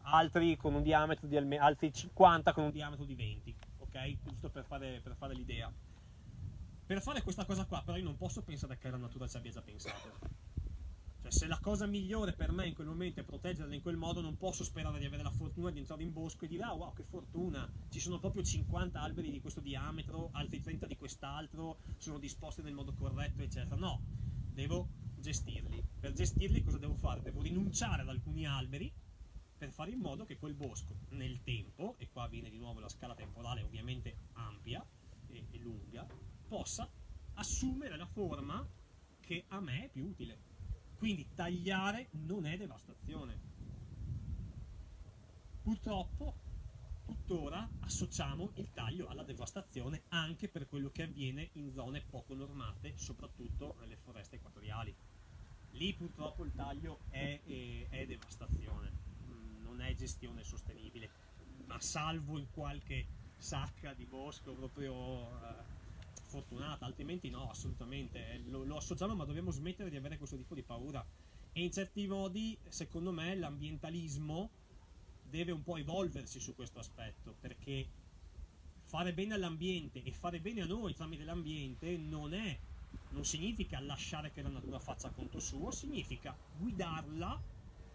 altri con un diametro di altri 50 con un diametro di 20, ok? Giusto per fare l'idea. Per fare questa cosa qua però io non posso pensare che la natura ci abbia già pensato. Cioè, se la cosa migliore per me in quel momento è proteggerla in quel modo, non posso sperare di avere la fortuna di entrare in bosco e dire ah wow che fortuna, ci sono proprio 50 alberi di questo diametro, altri 30 di quest'altro, sono disposti nel modo corretto eccetera. No, devo gestirli. Per gestirli cosa devo fare? Devo rinunciare ad alcuni alberi per fare in modo che quel bosco nel tempo, e qua viene di nuovo la scala temporale ovviamente ampia e lunga, possa assumere la forma che a me è più utile. Quindi tagliare non è devastazione. Purtroppo tuttora associamo il taglio alla devastazione anche per quello che avviene in zone poco normate, soprattutto nelle foreste equatoriali. Lì purtroppo il taglio è devastazione, non è gestione sostenibile, ma salvo in qualche sacca di bosco proprio fortunata, altrimenti no, assolutamente. Lo associamo, ma dobbiamo smettere di avere questo tipo di paura. E in certi modi, secondo me, l'ambientalismo deve un po' evolversi su questo aspetto, perché fare bene all'ambiente e fare bene a noi tramite l'ambiente non significa lasciare che la natura faccia conto suo, significa guidarla,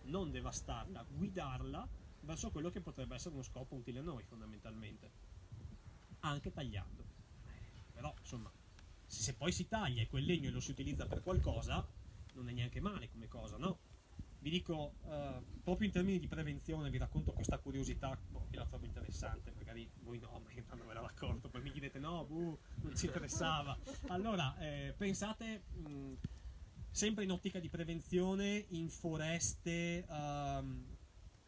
non devastarla, guidarla verso quello che potrebbe essere uno scopo utile a noi fondamentalmente, anche tagliando. Però insomma Se poi si taglia e quel legno lo si utilizza per qualcosa, non è neanche male come cosa, no? Vi dico, proprio in termini di prevenzione, vi racconto questa curiosità che la trovo interessante, magari voi no, ma io non ve la racconto, poi mi chiedete no, non ci interessava. Allora, pensate, sempre in ottica di prevenzione, in foreste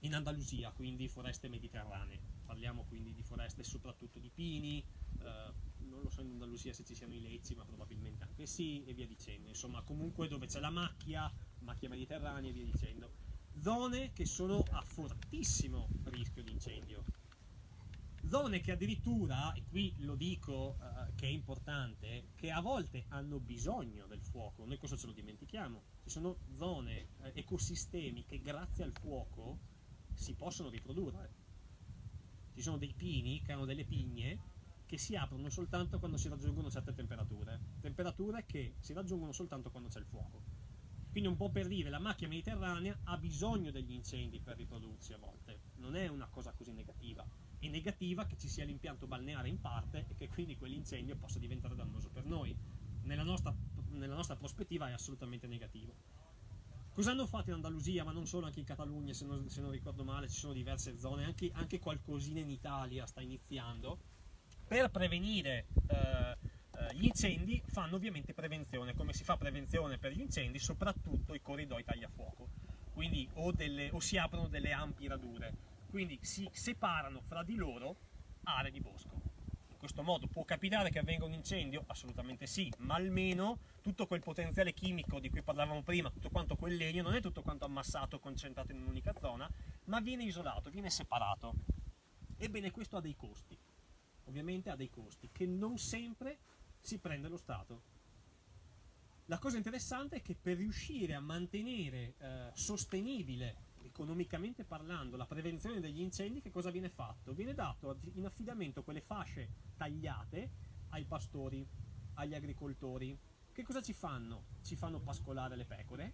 in Andalusia, quindi foreste mediterranee. Parliamo quindi di foreste soprattutto di pini, non lo so in Andalusia se ci siano i lecci, ma probabilmente anche sì, e via dicendo. Insomma, comunque dove c'è la macchia mediterranea e via dicendo. Zone che sono a fortissimo rischio di incendio. Zone che addirittura, e qui lo dico che è importante, che a volte hanno bisogno del fuoco. Noi cosa ce lo dimentichiamo? Ci sono zone, ecosistemi che grazie al fuoco si possono riprodurre. Ci sono dei pini che hanno delle pigne che si aprono soltanto quando si raggiungono certe temperature che si raggiungono soltanto quando c'è il fuoco. Quindi un po' per dire, la macchia mediterranea ha bisogno degli incendi per riprodursi a volte, non è una cosa così negativa. È negativa che ci sia l'impianto balneare in parte e che quindi quell'incendio possa diventare dannoso per noi. Nella nostra prospettiva è assolutamente negativo. Cosa hanno fatto in Andalusia, ma non solo, anche in Catalogna, se non ricordo male, ci sono diverse zone, anche qualcosina in Italia sta iniziando. Per prevenire gli incendi fanno ovviamente prevenzione. Come si fa prevenzione per gli incendi? Soprattutto i corridoi tagliafuoco, quindi o si aprono delle ampie radure, quindi si separano fra di loro aree di bosco. In questo modo può capitare che avvenga un incendio? Assolutamente sì, ma almeno tutto quel potenziale chimico di cui parlavamo prima, tutto quanto quel legno, non è tutto quanto ammassato, concentrato in un'unica zona, ma viene isolato, viene separato. Ebbene, questo ha dei costi. Ovviamente ha dei costi che non sempre si prende lo Stato. La cosa interessante è che per riuscire a mantenere sostenibile, economicamente parlando, la prevenzione degli incendi, che cosa viene fatto? Viene dato in affidamento quelle fasce tagliate ai pastori, agli agricoltori. Che cosa ci fanno? Ci fanno pascolare le pecore,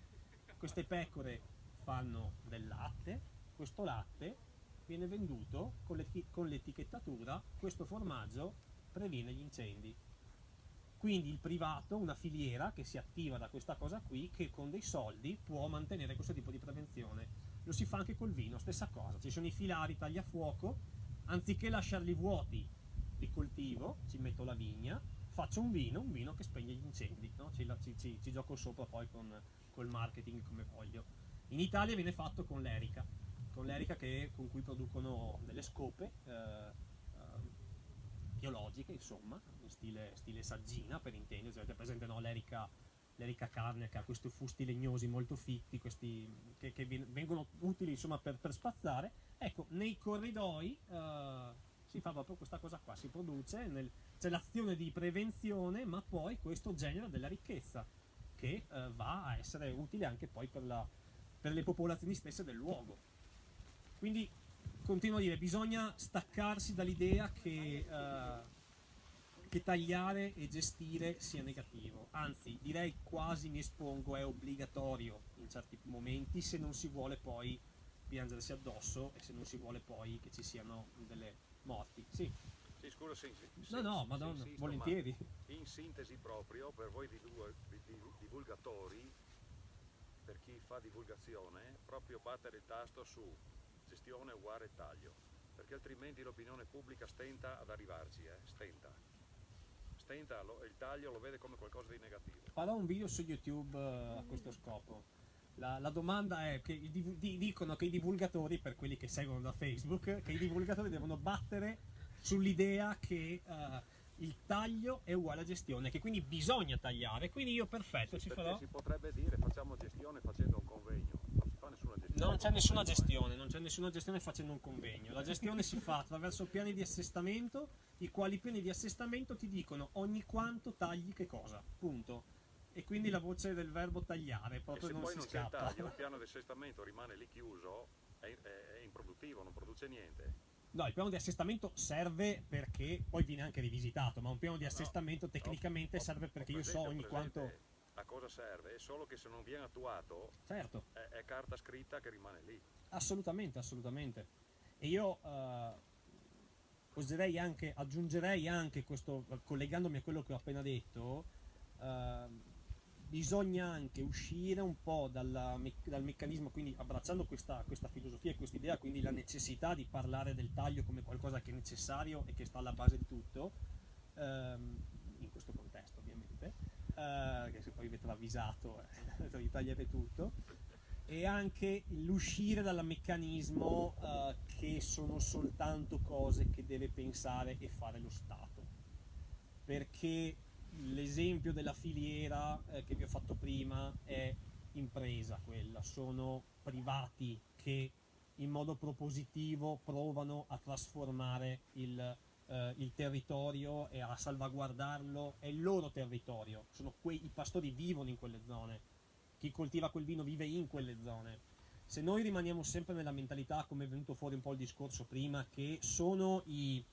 queste pecore fanno del latte, questo latte viene venduto con l'etichettatura, questo formaggio previene gli incendi. Quindi il privato, una filiera che si attiva da questa cosa qui, che con dei soldi può mantenere questo tipo di prevenzione. Lo si fa anche col vino, stessa cosa, ci sono i filari tagliafuoco, anziché lasciarli vuoti li coltivo, ci metto la vigna, faccio un vino che spegne gli incendi, no? ci gioco sopra poi col marketing come voglio. In Italia viene fatto con l'erica con cui producono delle scope biologiche, insomma, in stile saggina, per intendersi. Avete presente, no? L'erica carne, che ha questi fusti legnosi molto fitti, che vengono utili, insomma, per spazzare. Ecco, nei corridoi si fa proprio questa cosa qua, si produce, c'è l'azione di prevenzione, ma poi questo genera della ricchezza che va a essere utile anche poi per le popolazioni stesse del luogo. Quindi continuo a dire, bisogna staccarsi dall'idea che tagliare e gestire sia negativo, anzi direi quasi, mi espongo, è obbligatorio in certi momenti, se non si vuole poi piangersi addosso e se non si vuole poi che ci siano delle morti. Sì. Sì, scusa, sì. No, madonna, volentieri. In sintesi proprio, per voi divulgatori, per chi fa divulgazione, proprio battere il tasto su gestione uguale taglio, perché altrimenti l'opinione pubblica stenta ad arrivarci, stenta, il taglio lo vede come qualcosa di negativo. Farò un video su YouTube a questo scopo. La domanda è che dicono che i divulgatori, per quelli che seguono da Facebook, che i divulgatori devono battere sull'idea che il taglio è uguale a gestione, che quindi bisogna tagliare, quindi io perfetto, sì, ci farò. Si potrebbe dire facciamo gestione facendo un convegno, non si fa nessuna gestione. Non c'è nessuna gestione facendo un convegno. La gestione si fa attraverso piani di assestamento, i quali piani di assestamento ti dicono ogni quanto tagli che cosa, punto. E quindi la voce del verbo tagliare proprio non si scappa. Se poi non c'è il taglio, il piano di assestamento rimane lì chiuso, è improduttivo, non produce niente. No, il piano di assestamento serve perché poi viene anche rivisitato, ma un piano di assestamento tecnicamente serve perché io so ogni quanto... A cosa serve? È solo che se non viene attuato, certo, è carta scritta che rimane lì. Assolutamente. E io oserei anche, aggiungerei anche questo, collegandomi a quello che ho appena detto, bisogna anche uscire un po' dal meccanismo, quindi abbracciando questa filosofia e questa idea, quindi la necessità di parlare del taglio come qualcosa che è necessario e che sta alla base di tutto, in questo contesto ovviamente, che se poi avete avvisato di tagliare tutto, e anche l'uscire dal meccanismo che sono soltanto cose che deve pensare e fare lo Stato, perché l'esempio della filiera che vi ho fatto prima è impresa quella, sono privati che in modo propositivo provano a trasformare il territorio e a salvaguardarlo, è il loro territorio, i pastori vivono in quelle zone, chi coltiva quel vino vive in quelle zone. Se noi rimaniamo sempre nella mentalità, come è venuto fuori un po' il discorso prima, che sono chi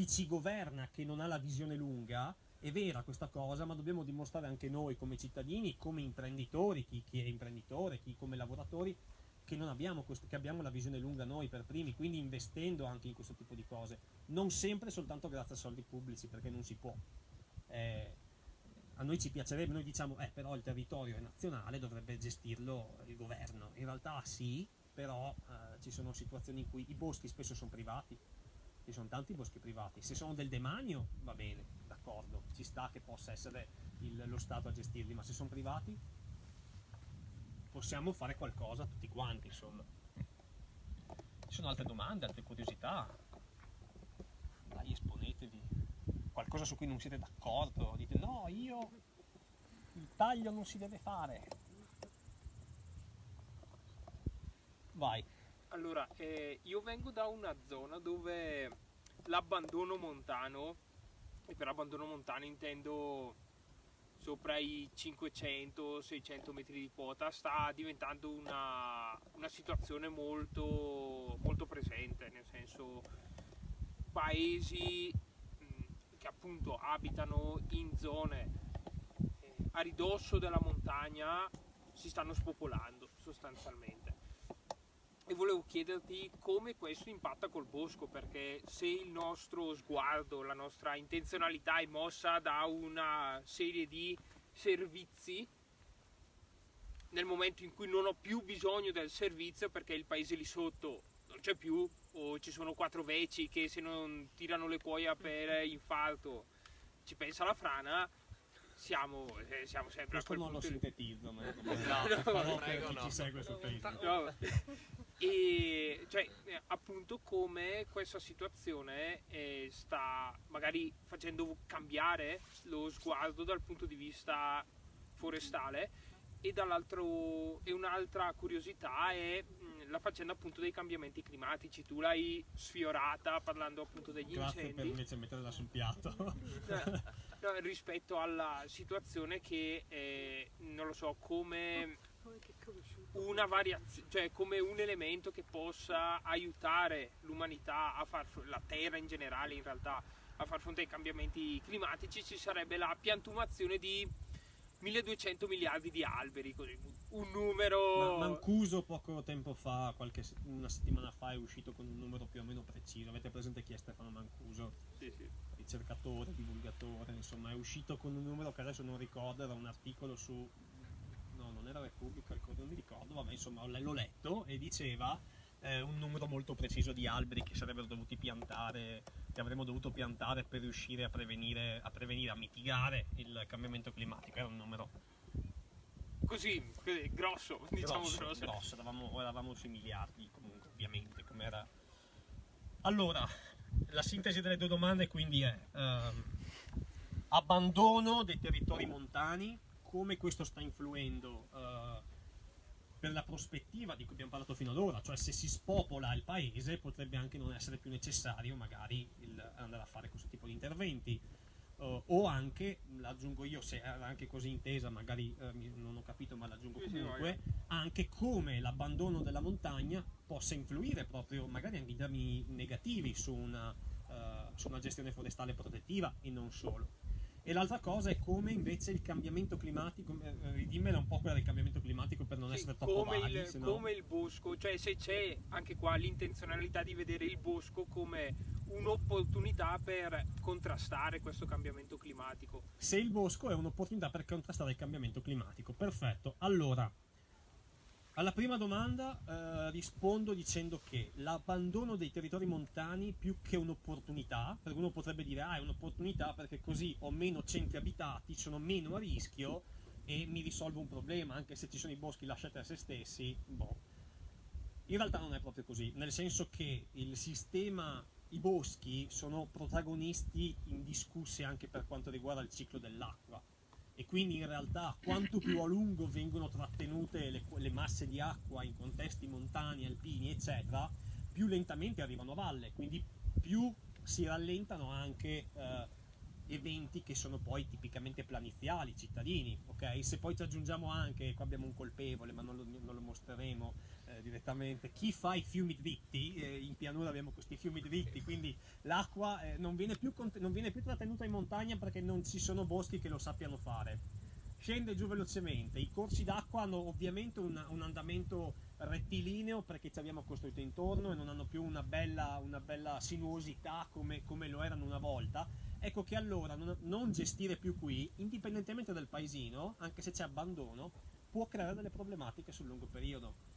ci governa che non ha la visione lunga, è vera questa cosa, ma dobbiamo dimostrare anche noi come cittadini, come imprenditori, chi è imprenditore, chi come lavoratori, che non abbiamo che abbiamo la visione lunga noi per primi, quindi investendo anche in questo tipo di cose, non sempre soltanto grazie a soldi pubblici, perché non si può. A noi ci piacerebbe, noi diciamo però il territorio è nazionale, dovrebbe gestirlo il governo. In realtà sì, però ci sono situazioni in cui i boschi spesso sono privati, ci sono tanti boschi privati, se sono del demanio va bene, d'accordo, ci sta che possa essere lo Stato a gestirli, ma se sono privati possiamo fare qualcosa tutti quanti, insomma. Ci sono altre domande, altre curiosità? Dai, esponetevi. Qualcosa su cui non siete d'accordo, dite no, il taglio non si deve fare. Vai. Allora, io vengo da una zona dove l'abbandono montano, e per abbandono montano intendo sopra i 500-600 metri di quota, sta diventando una situazione molto, molto presente, nel senso paesi che appunto abitano in zone a ridosso della montagna si stanno spopolando sostanzialmente. E volevo chiederti come questo impatta col bosco, perché se il nostro sguardo, la nostra intenzionalità è mossa da una serie di servizi, nel momento in cui non ho più bisogno del servizio perché il paese lì sotto non c'è più, o ci sono 4 veci che se non tirano le cuoia per infarto ci pensa la frana, siamo sempre Questo a quel non lo punto. sintetizzo, ma Prego, chi ci segue su Facebook. No. E cioè appunto come questa situazione sta magari facendo cambiare lo sguardo dal punto di vista forestale, e dall'altro, e un'altra curiosità è la faccenda appunto dei cambiamenti climatici. Tu l'hai sfiorata parlando appunto degli Grazie incendi. per invece metterla sul piatto. No, rispetto alla situazione che non lo so, come una variazione, cioè come un elemento che possa aiutare l'umanità a la Terra in generale in realtà a far fronte ai cambiamenti climatici, ci sarebbe la piantumazione di 1200 miliardi di alberi, così un numero. Mancuso poco tempo fa, una settimana fa, è uscito con un numero più o meno preciso. Avete presente chi è Stefano Mancuso? Sì. Ricercatore, divulgatore, insomma, è uscito con un numero che adesso non ricordo, era un articolo su, no, non era Repubblica, non mi ricordo, vabbè, insomma, l'ho letto e diceva un numero molto preciso di alberi che sarebbero dovuti piantare, che avremmo dovuto piantare per riuscire a prevenire, a mitigare il cambiamento climatico. Era un numero Così grosso, diciamo grosso. Eravamo sui miliardi comunque, ovviamente, come era. Allora, la sintesi delle due domande quindi è abbandono dei territori montani, come questo sta influendo per la prospettiva di cui abbiamo parlato fino ad ora, cioè se si spopola il paese potrebbe anche non essere più necessario magari andare a fare questo tipo di interventi, o anche, l'aggiungo io se era anche così intesa, magari non ho capito ma l'aggiungo comunque, anche come l'abbandono della montagna possa influire proprio magari anche in termini negativi su una gestione forestale protettiva e non solo. E l'altra cosa è come invece il cambiamento climatico, ridimmela un po' quella del cambiamento climatico per non Sì, essere troppo come vaghi, il, se no- come il bosco, cioè se c'è anche qua l'intenzionalità di vedere il bosco come un'opportunità per contrastare questo cambiamento climatico. Se il bosco è un'opportunità per contrastare il cambiamento climatico, perfetto. Allora, alla prima domanda rispondo dicendo che l'abbandono dei territori montani più che un'opportunità, perché uno potrebbe dire è un'opportunità perché così ho meno centri abitati, sono meno a rischio e mi risolvo un problema, anche se ci sono i boschi lasciati a se stessi, boh. In realtà non è proprio così, nel senso che il sistema, i boschi sono protagonisti indiscussi anche per quanto riguarda il ciclo dell'acqua. E quindi in realtà quanto più a lungo vengono trattenute le masse di acqua in contesti montani, alpini, eccetera, più lentamente arrivano a valle, quindi più si rallentano anche eventi che sono poi tipicamente planiziali, cittadini, ok? Se poi ci aggiungiamo anche, qua abbiamo un colpevole, ma non lo mostreremo direttamente, chi fa i fiumi dritti, in pianura abbiamo questi fiumi dritti, quindi l'acqua non viene più trattenuta in montagna perché non ci sono boschi che lo sappiano fare. Scende giù velocemente, i corsi d'acqua hanno ovviamente un andamento rettilineo perché ci abbiamo costruito intorno e non hanno più una bella sinuosità come lo erano una volta. Ecco che allora non gestire più qui, indipendentemente dal paesino, anche se c'è abbandono, può creare delle problematiche sul lungo periodo.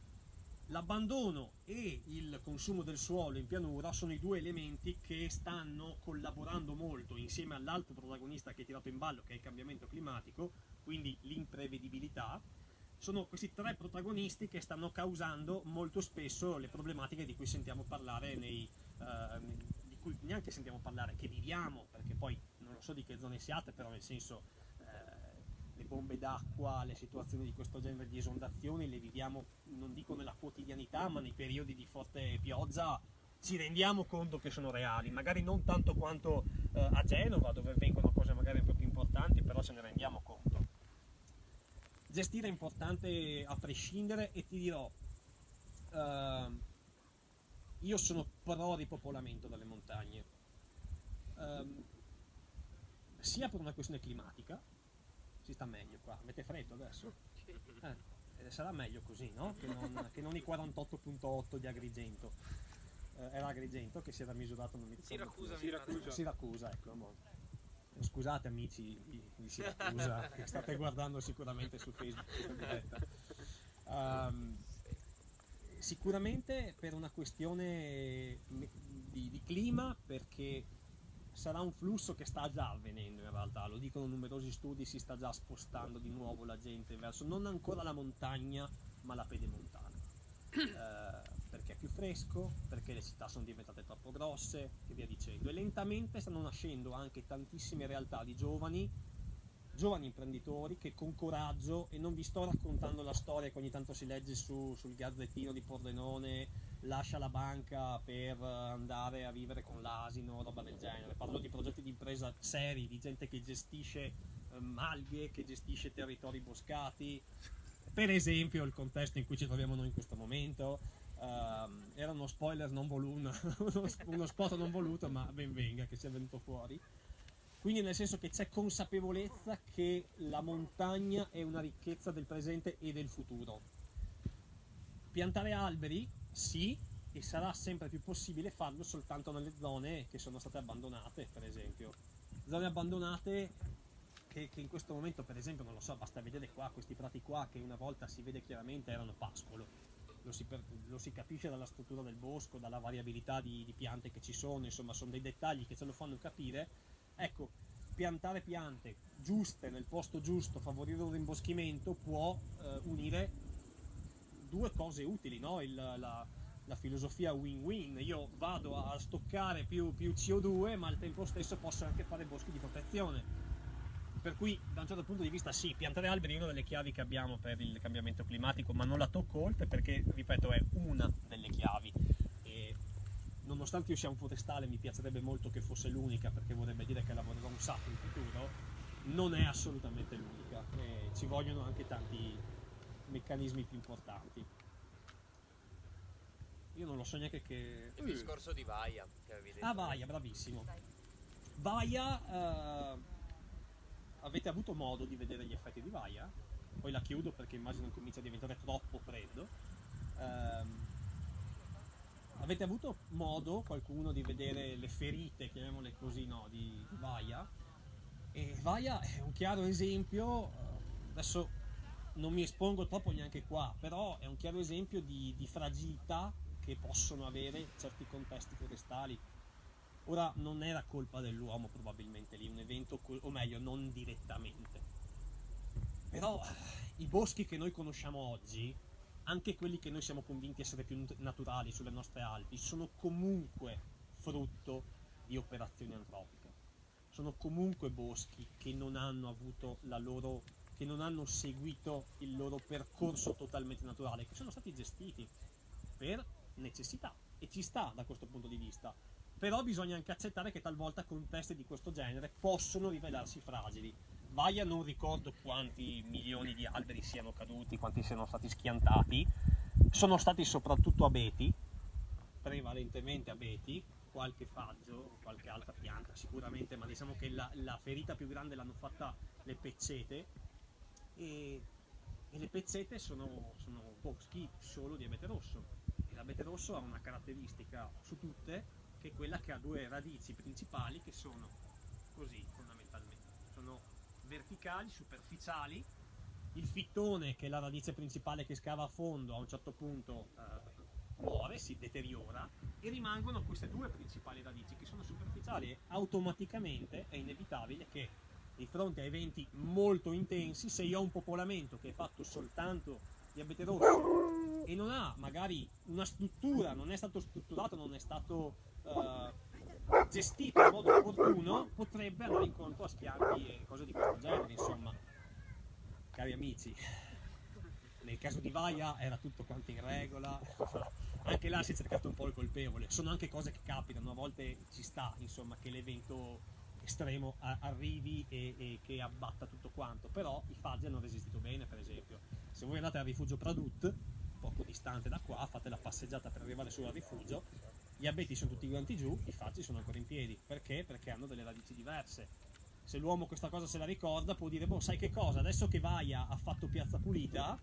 L'abbandono e il consumo del suolo in pianura sono i due elementi che stanno collaborando molto insieme all'altro protagonista che hai tirato in ballo, che è il cambiamento climatico, quindi l'imprevedibilità. Sono questi tre protagonisti che stanno causando molto spesso le problematiche di cui sentiamo parlare di cui neanche sentiamo parlare, che viviamo, perché poi non lo so di che zone siate, però nel senso le bombe d'acqua, le situazioni di questo genere di esondazioni le viviamo, non dico nella quotidianità, ma nei periodi di forte pioggia ci rendiamo conto che sono reali, magari non tanto quanto a Genova, dove vengono cose magari un po' più importanti, però ce ne rendiamo conto. Gestire è importante a prescindere e ti dirò, io sono pro ripopolamento delle montagne, sia per una questione climatica, si sta meglio qua, avete freddo adesso? Sarà meglio così, no? Che non i 48.8 di Agrigento. Era Agrigento che si era misurato, non mi ricordo. Siracusa, ecco. Boh. Scusate amici di Siracusa che state guardando sicuramente su Facebook. Sicuramente per una questione di clima, perché sarà un flusso che sta già avvenendo in realtà, lo dicono numerosi studi, si sta già spostando di nuovo la gente verso non ancora la montagna ma la pedemontana, perché è più fresco, perché le città sono diventate troppo grosse e via dicendo, e lentamente stanno nascendo anche tantissime realtà di giovani imprenditori che con coraggio, e non vi sto raccontando la storia che ogni tanto si legge sul Gazzettino di Pordenone, lascia la banca per andare a vivere con l'asino, roba del genere. Parlo di progetti di impresa seri, di gente che gestisce alghe, che gestisce territori boscati. Per esempio il contesto in cui ci troviamo noi in questo momento era uno spoiler non voluto, uno spot non voluto, ma ben venga che sia venuto fuori. Quindi nel senso che c'è consapevolezza che la montagna è una ricchezza del presente e del futuro. Piantare alberi, sì, e sarà sempre più possibile farlo soltanto nelle zone che sono state abbandonate, per esempio. Zone abbandonate che in questo momento, per esempio, non lo so, basta vedere qua, questi prati qua che una volta si vede chiaramente erano pascolo. Lo si capisce dalla struttura del bosco, dalla variabilità di piante che ci sono, insomma sono dei dettagli che ce lo fanno capire. Ecco, piantare piante giuste nel posto giusto, favorire un rimboschimento può unire due cose utili, no? La filosofia win-win, io vado a stoccare più CO2 ma al tempo stesso posso anche fare boschi di protezione, per cui da un certo punto di vista sì, piantare alberi è una delle chiavi che abbiamo per il cambiamento climatico, ma non la tocco oltre perché, ripeto, è una delle chiavi. E nonostante io sia un forestale, mi piacerebbe molto che fosse l'unica, perché vorrebbe dire che lavorerò un sacco in futuro. Non è assolutamente l'unica, ci vogliono anche tanti meccanismi più importanti. Io non lo so neanche che... Il discorso di Vaia che avevi detto. Vaia, bravissimo. Vaia avete avuto modo di vedere gli effetti di Vaia? Poi la chiudo perché immagino comincia a diventare troppo freddo. Avete avuto modo, qualcuno, di vedere le ferite, chiamiamole così, no, di Vaia? E Vaia è un chiaro esempio, adesso non mi espongo troppo neanche qua, però è un chiaro esempio di fragilità che possono avere certi contesti forestali. Ora, non era colpa dell'uomo probabilmente lì, un evento, o meglio, non direttamente. Però i boschi che noi conosciamo oggi, anche quelli che noi siamo convinti essere più naturali sulle nostre Alpi, sono comunque frutto di operazioni antropiche. Sono comunque boschi che non hanno avuto che non hanno seguito il loro percorso totalmente naturale, che sono stati gestiti per necessità, e ci sta da questo punto di vista. Però bisogna anche accettare che talvolta contesti di questo genere possono rivelarsi fragili. Vaia, non ricordo quanti milioni di alberi siano caduti, quanti siano stati schiantati, sono stati soprattutto abeti, prevalentemente abeti, qualche faggio, qualche altra pianta sicuramente, ma diciamo che la ferita più grande l'hanno fatta le pezzete, e le pezzete sono boschi solo di abete rosso, e l'abete rosso ha una caratteristica su tutte, che è quella che ha due radici principali che sono così fondamentalmente, sono verticali, superficiali. Il fittone, che è la radice principale che scava a fondo, a un certo punto muore, si deteriora, e rimangono queste due principali radici che sono superficiali, e automaticamente è inevitabile che di fronte a eventi molto intensi, se io ho un popolamento che è fatto soltanto di abete rosso e non ha magari una struttura, non è stato strutturato, non è stato gestito in modo opportuno, potrebbe andare incontro a schianti e cose di questo genere. Insomma, cari amici, nel caso di Vaia era tutto quanto in regola, anche là si è cercato un po' il colpevole. Sono anche cose che capitano, a volte ci sta, insomma, che l'evento estremo arrivi e che abbatta tutto quanto, però i faggi hanno resistito bene. Per esempio, se voi andate al rifugio Pradut, poco distante da qua, fate la passeggiata per arrivare su al rifugio, gli abeti sono tutti quanti giù, i faggi sono ancora in piedi. Perché? Perché hanno delle radici diverse. Se l'uomo questa cosa se la ricorda, può dire: boh, sai che cosa, adesso che Vaia ha fatto piazza pulita,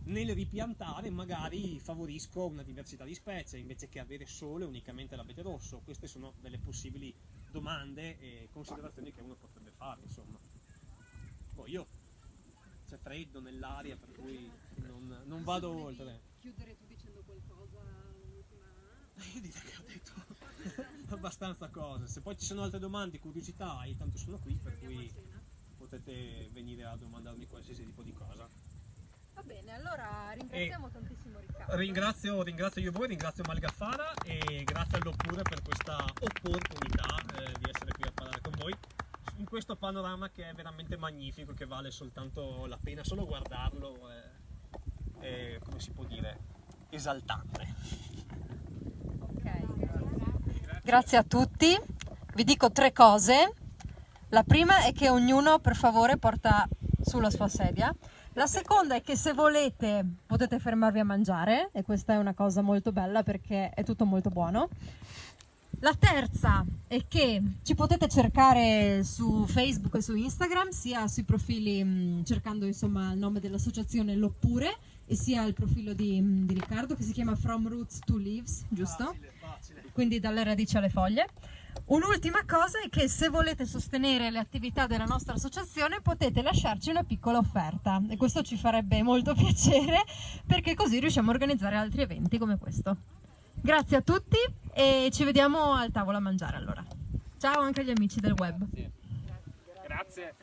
nel ripiantare magari favorisco una diversità di specie invece che avere solo e unicamente l'abete rosso. Queste sono delle possibili domande e considerazioni che uno potrebbe fare, insomma. Poi c'è freddo nell'aria, per cui non vado oltre. Chiudere tu dicendo qualcosa, l'ultima... Io direi che ho detto abbastanza cose. Se poi ci sono altre domande, curiosità, io tanto sono qui, per cui potete venire a domandarmi qualsiasi tipo di cosa. Va bene, allora ringraziamo tantissimo Riccardo. Ringrazio io voi, ringrazio Malgafara e grazie all'Oppure per questa opportunità di essere qui a parlare con voi in questo panorama che è veramente magnifico, che vale soltanto la pena solo guardarlo, è come si può dire, esaltante. Ok, grazie a tutti. Vi dico 3 cose. La prima è che ognuno per favore porta sulla sua sedia. La seconda è che se volete potete fermarvi a mangiare, e questa è una cosa molto bella perché è tutto molto buono. La terza è che ci potete cercare su Facebook e su Instagram, sia sui profili cercando insomma il nome dell'associazione L'Oppure, e sia il profilo di Riccardo, che si chiama From Roots to Leaves, giusto? Facile. Quindi dalle radici alle foglie. Un'ultima cosa è che se volete sostenere le attività della nostra associazione potete lasciarci una piccola offerta, e questo ci farebbe molto piacere, perché così riusciamo a organizzare altri eventi come questo. Grazie a tutti e ci vediamo al tavolo a mangiare allora. Ciao anche agli amici del web. Grazie.